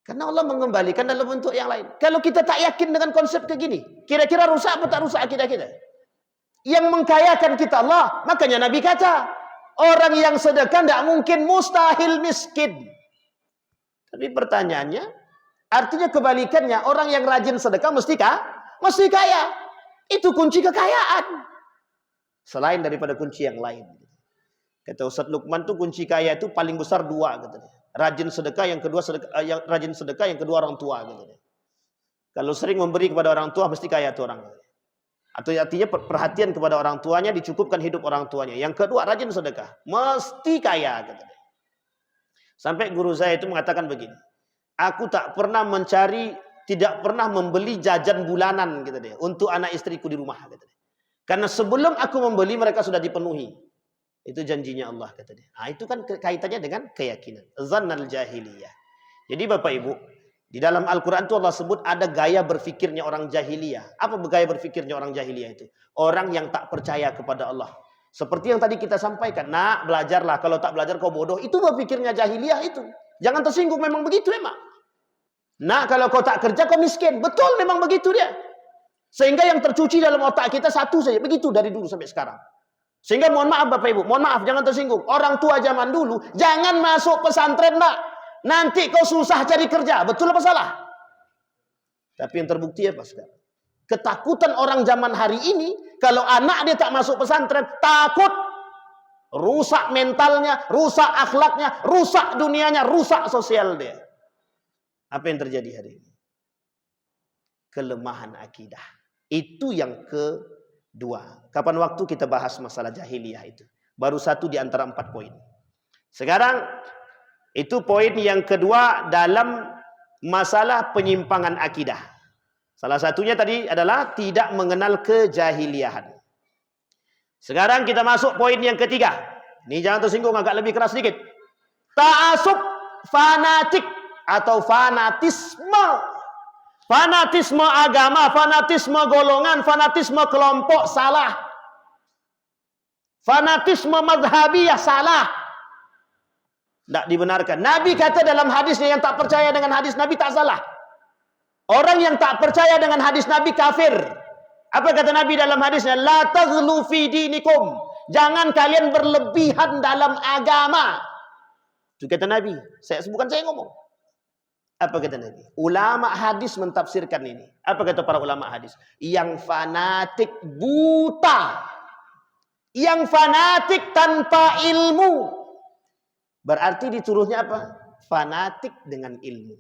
Karena Allah mengembalikan dalam bentuk yang lain. Kalau kita tak yakin dengan konsep kayak gini, kira-kira rusak apa tak rusak akidah kita? Yang mengkayakan kita Allah. Makanya Nabi kata, orang yang sedekah tidak mungkin, mustahil miskin. Tapi pertanyaannya, artinya kebalikannya, orang yang rajin sedekah mesti kaya. Itu kunci kekayaan. Selain daripada kunci yang lain. Kata Ustaz Lukman tuh kunci kaya itu paling besar 2 katanya. Rajin sedekah, yang kedua rajin sedekah, yang kedua orang tua katanya. Kalau sering memberi kepada orang tua mesti kaya tuh orang. Atau artinya perhatian kepada orang tuanya, dicukupkan hidup orang tuanya. Yang kedua rajin sedekah, mesti kaya katanya. Sampai guru saya itu mengatakan begini, aku tak pernah tidak pernah membeli jajan bulanan gitu deh, untuk anak istriku di rumah gitu deh. Karena sebelum aku membeli mereka sudah dipenuhi. Itu janjinya Allah kata dia. Nah, itu kan kaitannya dengan keyakinan. Zannal jahiliyah. Jadi Bapak Ibu, di dalam Al-Quran itu Allah sebut ada gaya berfikirnya orang jahiliyah. Apa gaya berfikirnya orang jahiliyah itu? Orang yang tak percaya kepada Allah. Seperti yang tadi kita sampaikan. Nak, belajarlah. Kalau tak belajar kau bodoh. Itu berfikirnya jahiliyah itu. Jangan tersinggung, memang begitu memang. Nak, kalau kau tak kerja kau miskin. Betul, memang begitu dia. Sehingga yang tercuci dalam otak kita satu saja. Begitu dari dulu sampai sekarang. Sehingga mohon maaf Bapak Ibu, mohon maaf jangan tersinggung. Orang tua zaman dulu, jangan masuk pesantren Nak. Nanti kau susah cari kerja. Betul apa salah? Tapi yang terbukti apa sekarang? Ketakutan orang zaman hari ini, kalau anak dia tak masuk pesantren, takut. Rusak mentalnya, rusak akhlaknya, rusak dunianya, rusak sosial dia. Apa yang terjadi hari ini? Kelemahan akidah. Itu yang kedua. Kapan waktu kita bahas masalah jahiliyah itu? Baru 1 di antara 4 poin. Sekarang itu poin yang kedua dalam masalah penyimpangan akidah. Salah satunya tadi adalah tidak mengenal kejahiliahan. Sekarang kita masuk poin yang ketiga. Ini jangan tersinggung, agak lebih keras sedikit. Ta'asub fanatik atau fanatisme. Fanatisme agama, fanatisme golongan, fanatisme kelompok salah. Fanatisme madhabiyah salah. Tidak dibenarkan. Nabi kata dalam hadisnya, yang tak percaya dengan hadis Nabi tak salah. Orang yang tak percaya dengan hadis Nabi kafir. Apa kata Nabi dalam hadisnya? La taghlu fi dinikum. Jangan kalian berlebihan dalam agama. Itu kata Nabi. Bukan saya ngomong. Apa kata Nabi? Ulama hadis mentafsirkan ini. Apa kata para ulama hadis? Yang fanatik buta. Yang fanatik tanpa ilmu. Berarti dituruhnya apa? Fanatik dengan ilmu.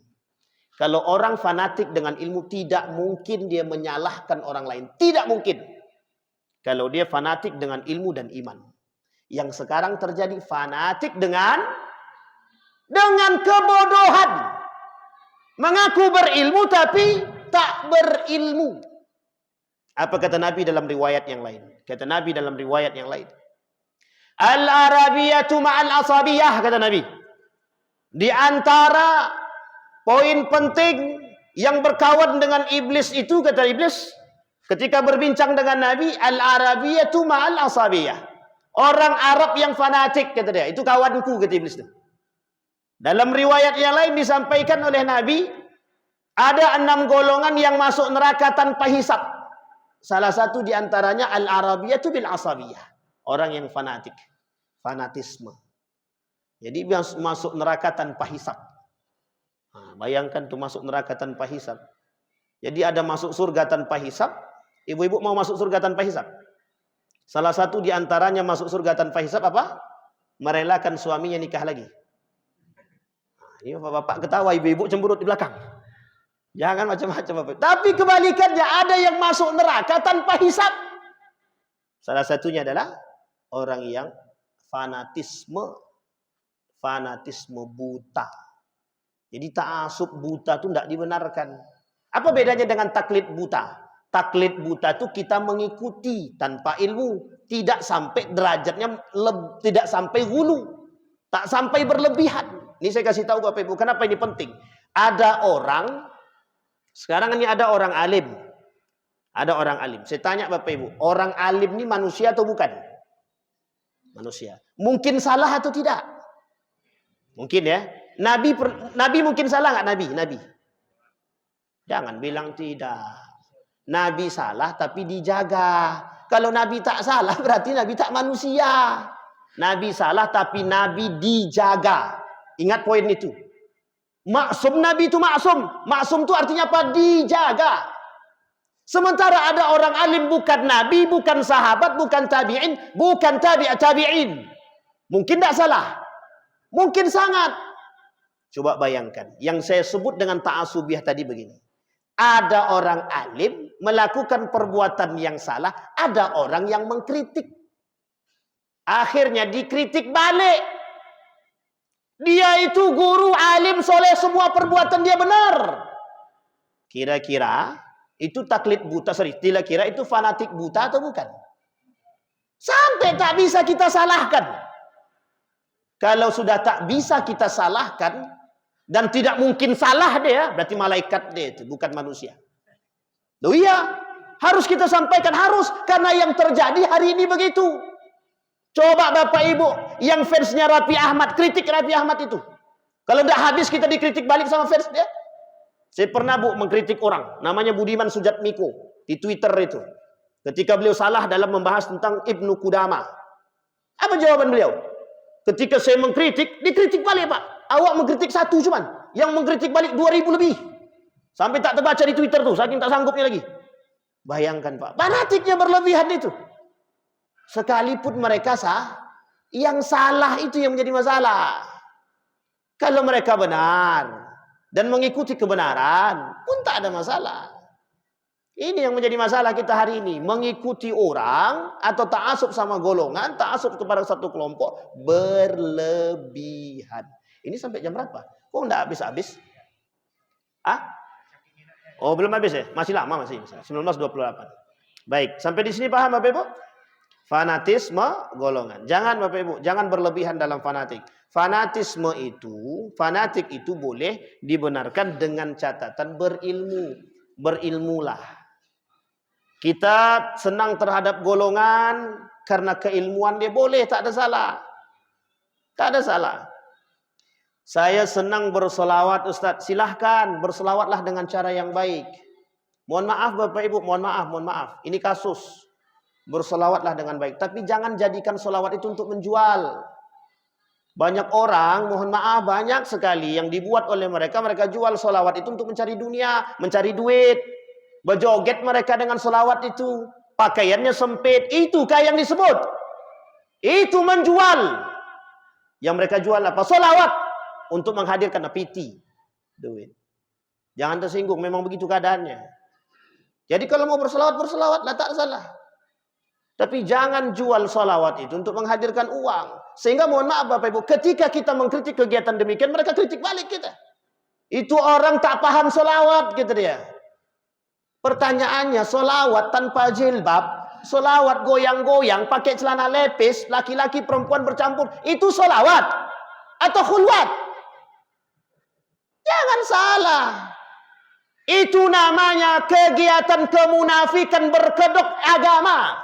Kalau orang fanatik dengan ilmu, tidak mungkin dia menyalahkan orang lain. Tidak mungkin. Kalau dia fanatik dengan ilmu dan iman. Yang sekarang terjadi fanatik dengan kebodohan. Mengaku berilmu tapi tak berilmu. Apa kata Nabi dalam riwayat yang lain? Kata Nabi dalam riwayat yang lain, Al-Arabiyatu ma'al asabiyah, kata Nabi. Di antara poin penting yang berkawan dengan iblis itu, kata iblis, ketika berbincang dengan Nabi, Al-Arabiyatu ma'al asabiyah. Orang Arab yang fanatik, kata dia. Itu kawanku, kata iblis itu. Dalam riwayat yang lain disampaikan oleh Nabi, ada 6 golongan yang masuk neraka tanpa hisab. Salah satu diantaranya Al-Arabiyatu bil asabiyah. Orang yang fanatik. Fanatisme. Jadi masuk neraka tanpa hisab. Nah, bayangkan tuh masuk neraka tanpa hisab. Jadi ada masuk surga tanpa hisab. Ibu-ibu mau masuk surga tanpa hisab? Salah satu diantaranya masuk surga tanpa hisab apa? Merelakan suaminya nikah lagi. Nah, ini bapak ketawa, ibu-ibu cemberut di belakang. Jangan macam-macam bapak. Tapi kebalikannya, ada yang masuk neraka tanpa hisab. Salah satunya adalah orang yang fanatisme buta. Jadi ta'asub buta itu tidak dibenarkan. Apa bedanya dengan taklid buta? Taklid buta itu kita mengikuti tanpa ilmu, tidak sampai derajatnya, tidak sampai hulu, tak sampai berlebihan. Ini saya kasih tahu Bapak Ibu, kenapa ini penting? Ada orang, sekarang ini ada orang alim. Ada orang alim. Saya tanya Bapak Ibu, orang alim ini manusia atau bukan? Manusia. Mungkin salah atau tidak? Mungkin ya. Nabi mungkin salah nggak Nabi? Jangan bilang tidak. Nabi salah tapi dijaga. Kalau Nabi tak salah berarti Nabi tak manusia. Nabi salah tapi Nabi dijaga. Ingat poin itu. Maksum, Nabi itu maksum. Maksum itu artinya apa? Dijaga. Sementara ada orang alim bukan Nabi, bukan sahabat, bukan tabi'in, bukan tabi'in. Mungkin tak salah. Mungkin sangat. Coba bayangkan. Yang saya sebut dengan ta'asubiah tadi begini. Ada orang alim melakukan perbuatan yang salah. Ada orang yang mengkritik. Akhirnya dikritik balik. Dia itu guru, alim, soleh, semua perbuatan dia benar. Kira-kira itu taklid buta, kira-kira itu fanatik buta atau bukan? Sampai tak bisa kita salahkan. Kalau sudah tak bisa kita salahkan, dan tidak mungkin salah dia, berarti malaikat dia itu, bukan manusia. Loh iya, harus kita sampaikan, harus. Karena yang terjadi hari ini begitu. Coba Bapak Ibu, yang fansnya Raffi Ahmad, kritik Raffi Ahmad itu. Kalau tidak habis kita dikritik balik sama fans dia. Saya pernah mengkritik orang, namanya Budiman Sujatmiko, di Twitter itu. Ketika beliau salah dalam membahas tentang Ibnu Qudamah. Apa jawaban beliau? Ketika saya mengkritik, dikritik balik Pak. Awak mengkritik satu cuman. Yang mengkritik balik 2000 lebih. Sampai tak terbaca di Twitter tuh, saking tak sanggupnya lagi. Bayangkan Pak, fanatiknya berlebihan itu. Sekalipun mereka yang salah itu yang menjadi masalah. Kalau mereka benar dan mengikuti kebenaran pun tak ada masalah. Ini yang menjadi masalah kita hari ini. Mengikuti orang atau ta'asub sama golongan, ta'asub kepada satu kelompok berlebihan. Ini sampai jam berapa? Kok enggak habis-habis? Oh, belum habis ya? Masih lama masih. 19:28. Baik, sampai di sini paham Bapak Ibu? Fanatisme golongan. Jangan Bapak Ibu, jangan berlebihan dalam fanatik. Fanatik itu boleh dibenarkan dengan catatan berilmu. Berilmulah. Kita senang terhadap golongan karena keilmuan dia boleh, tak ada salah. Tak ada salah. Saya senang bersolawat Ustaz, silahkan bersolawatlah dengan cara yang baik. Mohon maaf Bapak Ibu, mohon maaf. Ini kasus. Bersolawatlah dengan baik. Tapi jangan jadikan solawat itu untuk menjual. Banyak orang, mohon maaf, banyak sekali yang dibuat oleh mereka jual solawat itu untuk mencari dunia, mencari duit. Berjoget mereka dengan solawat itu. Pakaiannya sempit. Itukah yang disebut? Itu menjual. Yang mereka jual apa? Solawat. Untuk menghadirkan piti. Duit. Jangan tersinggung, memang begitu keadaannya. Jadi kalau mau berselawat, berselawatlah, tak salah. Tapi jangan jual selawat itu untuk menghadirkan uang. Sehingga mohon maaf Bapak Ibu, ketika kita mengkritik kegiatan demikian, mereka kritik balik kita. Itu orang tak paham selawat, gitu dia. Pertanyaannya, selawat tanpa jilbab, selawat goyang-goyang, pakai celana lepis, laki-laki perempuan bercampur, itu selawat atau khulwat? Jangan salah. Itu namanya kegiatan kemunafikan berkedok agama.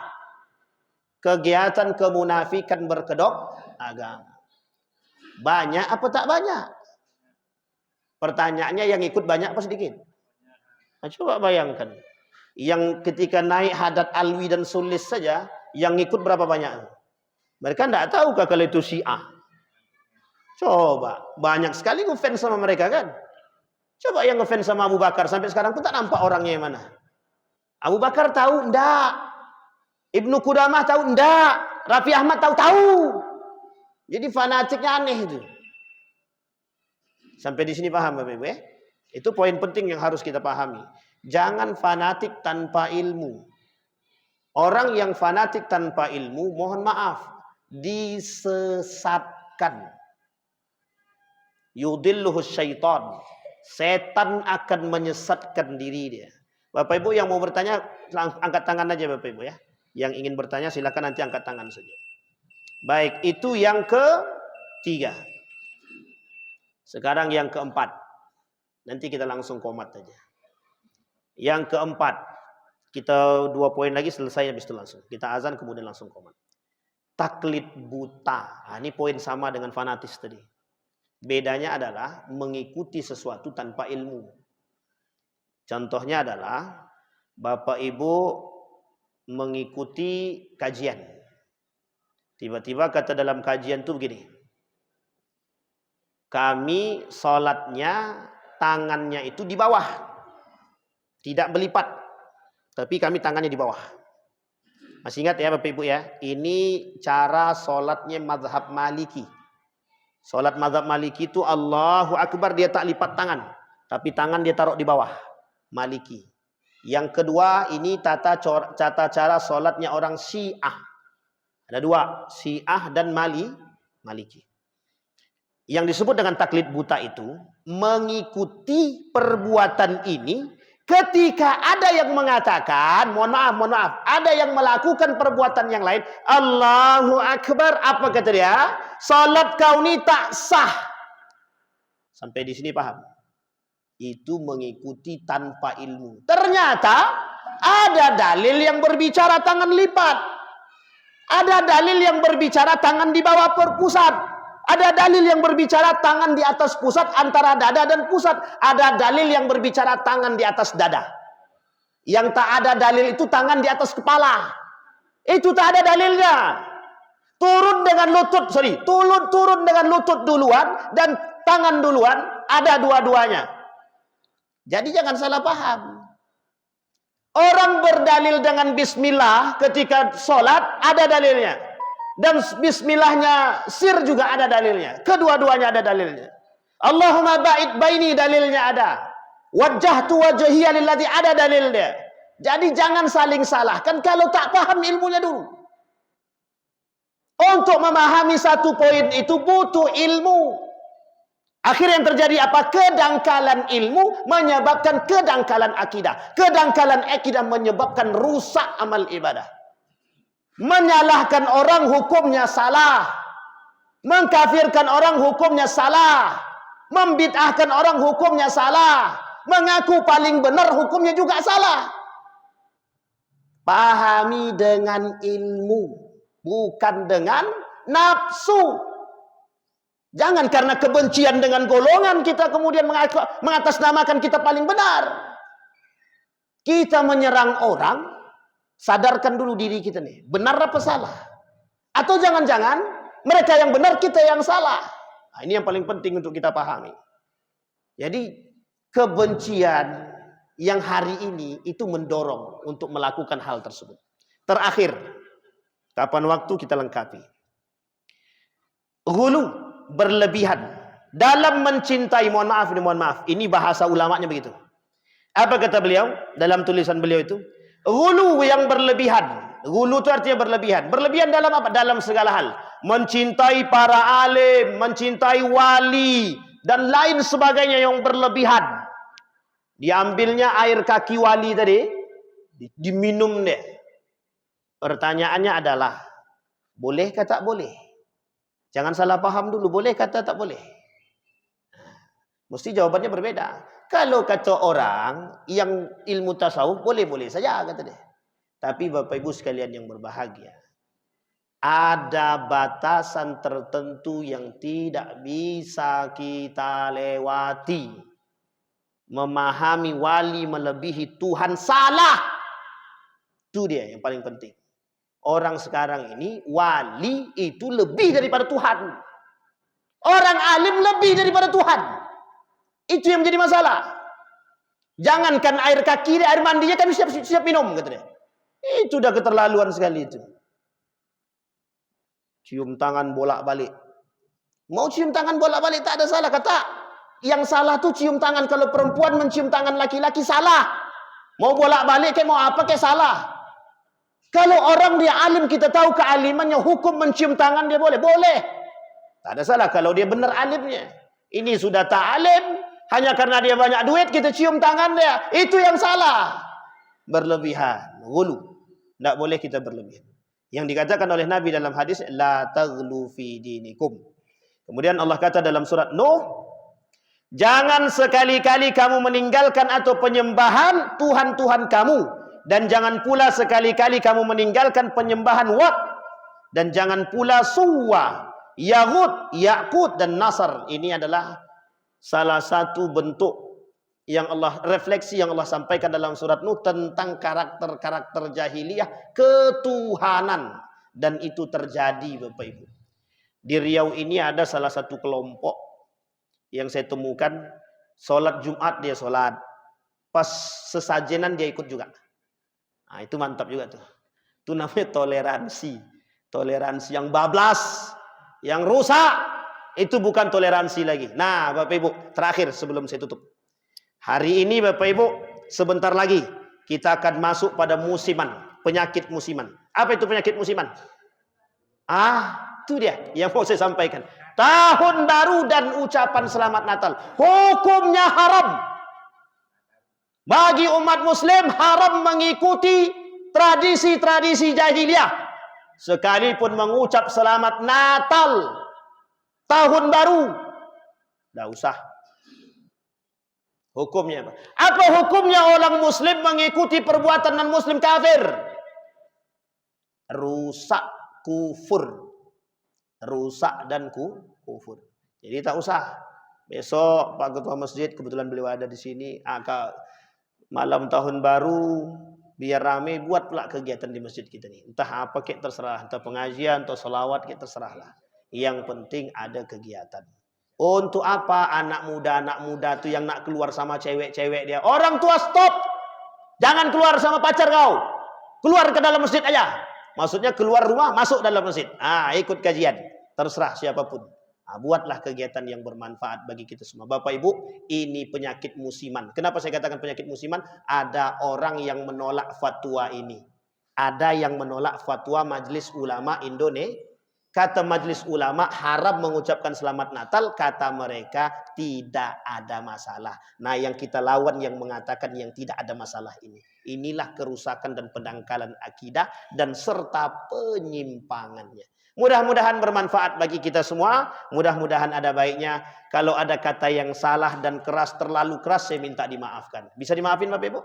Kegiatan kemunafikan berkedok agama. Banyak apa tak banyak? Pertanyaannya yang ikut banyak apa sedikit? Nah, coba bayangkan. Yang ketika naik hadat alwi dan sulis saja, yang ikut berapa banyak? Mereka tidak tahu kalau itu Syiah. Coba, banyak sekali ngefans sama mereka kan? Coba yang ngefans sama Abu Bakar, sampai sekarang pun tak nampak orangnya yang mana. Abu Bakar tahu? Enggak. Ibnu Qudamah tahu? Enggak. Raffi Ahmad tahu? Jadi fanatiknya aneh itu. Sampai di sini paham Bapak Ibu ya? Itu poin penting yang harus kita pahami. Jangan fanatik tanpa ilmu. Orang yang fanatik tanpa ilmu, mohon maaf, disesatkan. Yudilluhus syaitan. Setan akan menyesatkan diri dia. Bapak Ibu yang mau bertanya, angkat tangan aja Bapak Ibu ya. Yang ingin bertanya silakan nanti angkat tangan saja. Baik, itu yang ketiga. Sekarang yang keempat. Nanti kita langsung komat aja. Yang keempat. Kita 2 poin lagi selesai habis itu langsung. Kita azan kemudian langsung komat. Taklid buta. Nah, ini poin sama dengan fanatis tadi. Bedanya adalah mengikuti sesuatu tanpa ilmu. Contohnya adalah Bapak Ibu mengikuti kajian. Tiba-tiba kata dalam kajian itu begini. Kami sholatnya tangannya itu di bawah. Tidak berlipat. Tapi kami tangannya di bawah. Masih ingat ya Bapak Ibu ya. Ini cara sholatnya mazhab Maliki. Sholat mazhab Maliki itu Allahu Akbar dia tak lipat tangan. Tapi tangan dia taruh di bawah. Maliki. Yang kedua ini tata cara sholatnya orang Syiah. Ada 2. Syiah dan Maliki. Yang disebut dengan taklid buta itu. Mengikuti perbuatan ini. Ketika ada yang mengatakan. Mohon maaf. Ada yang melakukan perbuatan yang lain. Allahu Akbar. Apa kata dia? Salat kau ni tak sah. Sampai di sini paham? Itu mengikuti tanpa ilmu. Ternyata ada dalil yang berbicara tangan lipat. Ada dalil yang berbicara tangan di bawah perpusat. Ada dalil yang berbicara tangan di atas pusat antara dada dan pusat. Ada dalil yang berbicara tangan di atas dada. Yang tak ada dalil itu tangan di atas kepala. Itu tak ada dalilnya. Turun dengan lutut duluan dan tangan duluan, ada dua-duanya. Jadi jangan salah paham. Orang berdalil dengan bismillah ketika sholat ada dalilnya. Dan bismillahnya sir juga ada dalilnya. Kedua-duanya ada dalilnya. Allahumma ba'id baini dalilnya ada. Wajjahtu wajhiya lilladzi ada dalilnya. Jadi jangan saling salahkan kalau tak paham ilmunya dulu. Untuk memahami satu poin itu butuh ilmu. Akhirnya yang terjadi apa? Kedangkalan ilmu menyebabkan kedangkalan akidah. Kedangkalan akidah menyebabkan rusak amal ibadah. Menyalahkan orang hukumnya salah. Mengkafirkan orang hukumnya salah. Membid'ahkan orang hukumnya salah. Mengaku paling benar hukumnya juga salah. Pahami dengan ilmu. Bukan dengan nafsu. Jangan karena kebencian dengan golongan kita kemudian mengatasnamakan kita paling benar. Kita menyerang orang, sadarkan dulu diri kita nih. Benar apa salah? Atau jangan-jangan mereka yang benar, kita yang salah. Nah, ini yang paling penting untuk kita pahami. Jadi kebencian yang hari ini itu mendorong untuk melakukan hal tersebut. Terakhir. Kapan waktu kita lengkapi. Ghulu, berlebihan dalam mencintai, mohon maaf, ini bahasa ulamanya begitu. Apa kata beliau dalam tulisan beliau itu? Ghulu yang berlebihan. Ghulu itu artinya berlebihan. Berlebihan dalam apa? Dalam segala hal. Mencintai para alim, mencintai wali, dan lain sebagainya yang berlebihan. Diambilnya air kaki wali tadi, diminum deh. Pertanyaannya adalah, boleh kata tak boleh? Jangan salah paham dulu, boleh kata tak boleh? Mesti jawabannya berbeda. Kalau kata orang yang ilmu tasawuf, boleh-boleh saja kata dia. Tapi Bapak Ibu sekalian yang berbahagia, ada batasan tertentu yang tidak bisa kita lewati. Memahami wali melebihi Tuhan salah. Itu dia yang paling penting. Orang sekarang ini, wali itu lebih daripada Tuhan. Orang alim lebih daripada Tuhan. Itu yang menjadi masalah. Jangankan air kaki, air mandinya kami siap minum, kata dia. Itu udah keterlaluan sekali itu. Cium tangan bolak-balik. Mau cium tangan bolak-balik tak ada salah, kata. Yang salah tuh cium tangan. Kalau perempuan mencium tangan laki-laki salah. Mau bolak-balik kayak mau apa kayak salah. Kalau orang dia alim, kita tahu kealimannya, hukum mencium tangan dia boleh. Boleh. Tak ada salah kalau dia benar alimnya. Ini sudah tak alim. Hanya karena dia banyak duit, kita cium tangan dia. Itu yang salah. Berlebihan. Ghulu. Tidak boleh kita berlebihan. Yang dikatakan oleh Nabi dalam hadis, La taghlu fi dinikum. Kemudian Allah kata dalam surat Nuh, jangan sekali-kali kamu meninggalkan atau penyembahan Tuhan-Tuhan kamu. Dan jangan pula sekali-kali kamu meninggalkan penyembahan Wat. Dan jangan pula Suwa, Yaghut, Ya'qut, dan Nasr. Ini adalah salah satu bentuk yang Allah, refleksi yang Allah sampaikan dalam surat Nuh tentang karakter-karakter jahiliyah ketuhanan. Dan itu terjadi Bapak Ibu. Di Riau ini ada salah satu kelompok yang saya temukan, sholat Jumat dia sholat, pas sesajenan dia ikut juga. Nah, itu mantap juga tuh. Itu namanya toleransi. Toleransi yang bablas, yang rusak. Itu bukan toleransi lagi. Nah, Bapak Ibu, terakhir sebelum saya tutup. Hari ini Bapak Ibu, sebentar lagi kita akan masuk pada musiman, penyakit musiman. Apa itu penyakit musiman? Itu dia yang mau saya sampaikan. Tahun baru dan ucapan selamat Natal. Hukumnya haram. Bagi umat muslim haram mengikuti tradisi-tradisi jahiliyah. Sekalipun mengucap selamat Natal, tahun baru, tidak usah. Hukumnya apa? Apa hukumnya orang muslim mengikuti perbuatan non-muslim kafir? Rusak, kufur. Rusak dan kufur. Jadi tak usah. Besok Pak Ketua Masjid, kebetulan beliau ada di sini, malam tahun baru, biar rame, buat pula kegiatan di masjid kita nih. Entah apa kek terserah, entah pengajian atau selawat kek terserahlah. Yang penting ada kegiatan. Untuk apa anak muda tuh yang nak keluar sama cewek-cewek dia? Orang tua stop. Jangan keluar sama pacar kau. Keluar ke dalam masjid aja. Maksudnya keluar rumah, masuk dalam masjid. Ikut kajian. Terserah siapapun. Buatlah kegiatan yang bermanfaat bagi kita semua. Bapak Ibu, ini penyakit musiman. Kenapa saya katakan penyakit musiman? Ada orang yang menolak fatwa ini. Ada yang menolak fatwa Majelis Ulama Indonesia. Kata Majelis Ulama haram mengucapkan selamat Natal. Kata mereka tidak ada masalah. Nah, yang kita lawan yang mengatakan yang tidak ada masalah ini. Inilah kerusakan dan pendangkalan akidah dan serta penyimpangannya. Mudah-mudahan bermanfaat bagi kita semua. Mudah-mudahan ada baiknya. Kalau ada kata yang salah dan keras, terlalu keras, saya minta dimaafkan. Bisa dimaafin Bapak Ibu?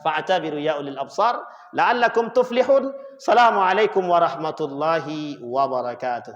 Fa'tabiru ya ulil absar la'allakum tuflihun. Assalamualaikum warahmatullahi wabarakatuh.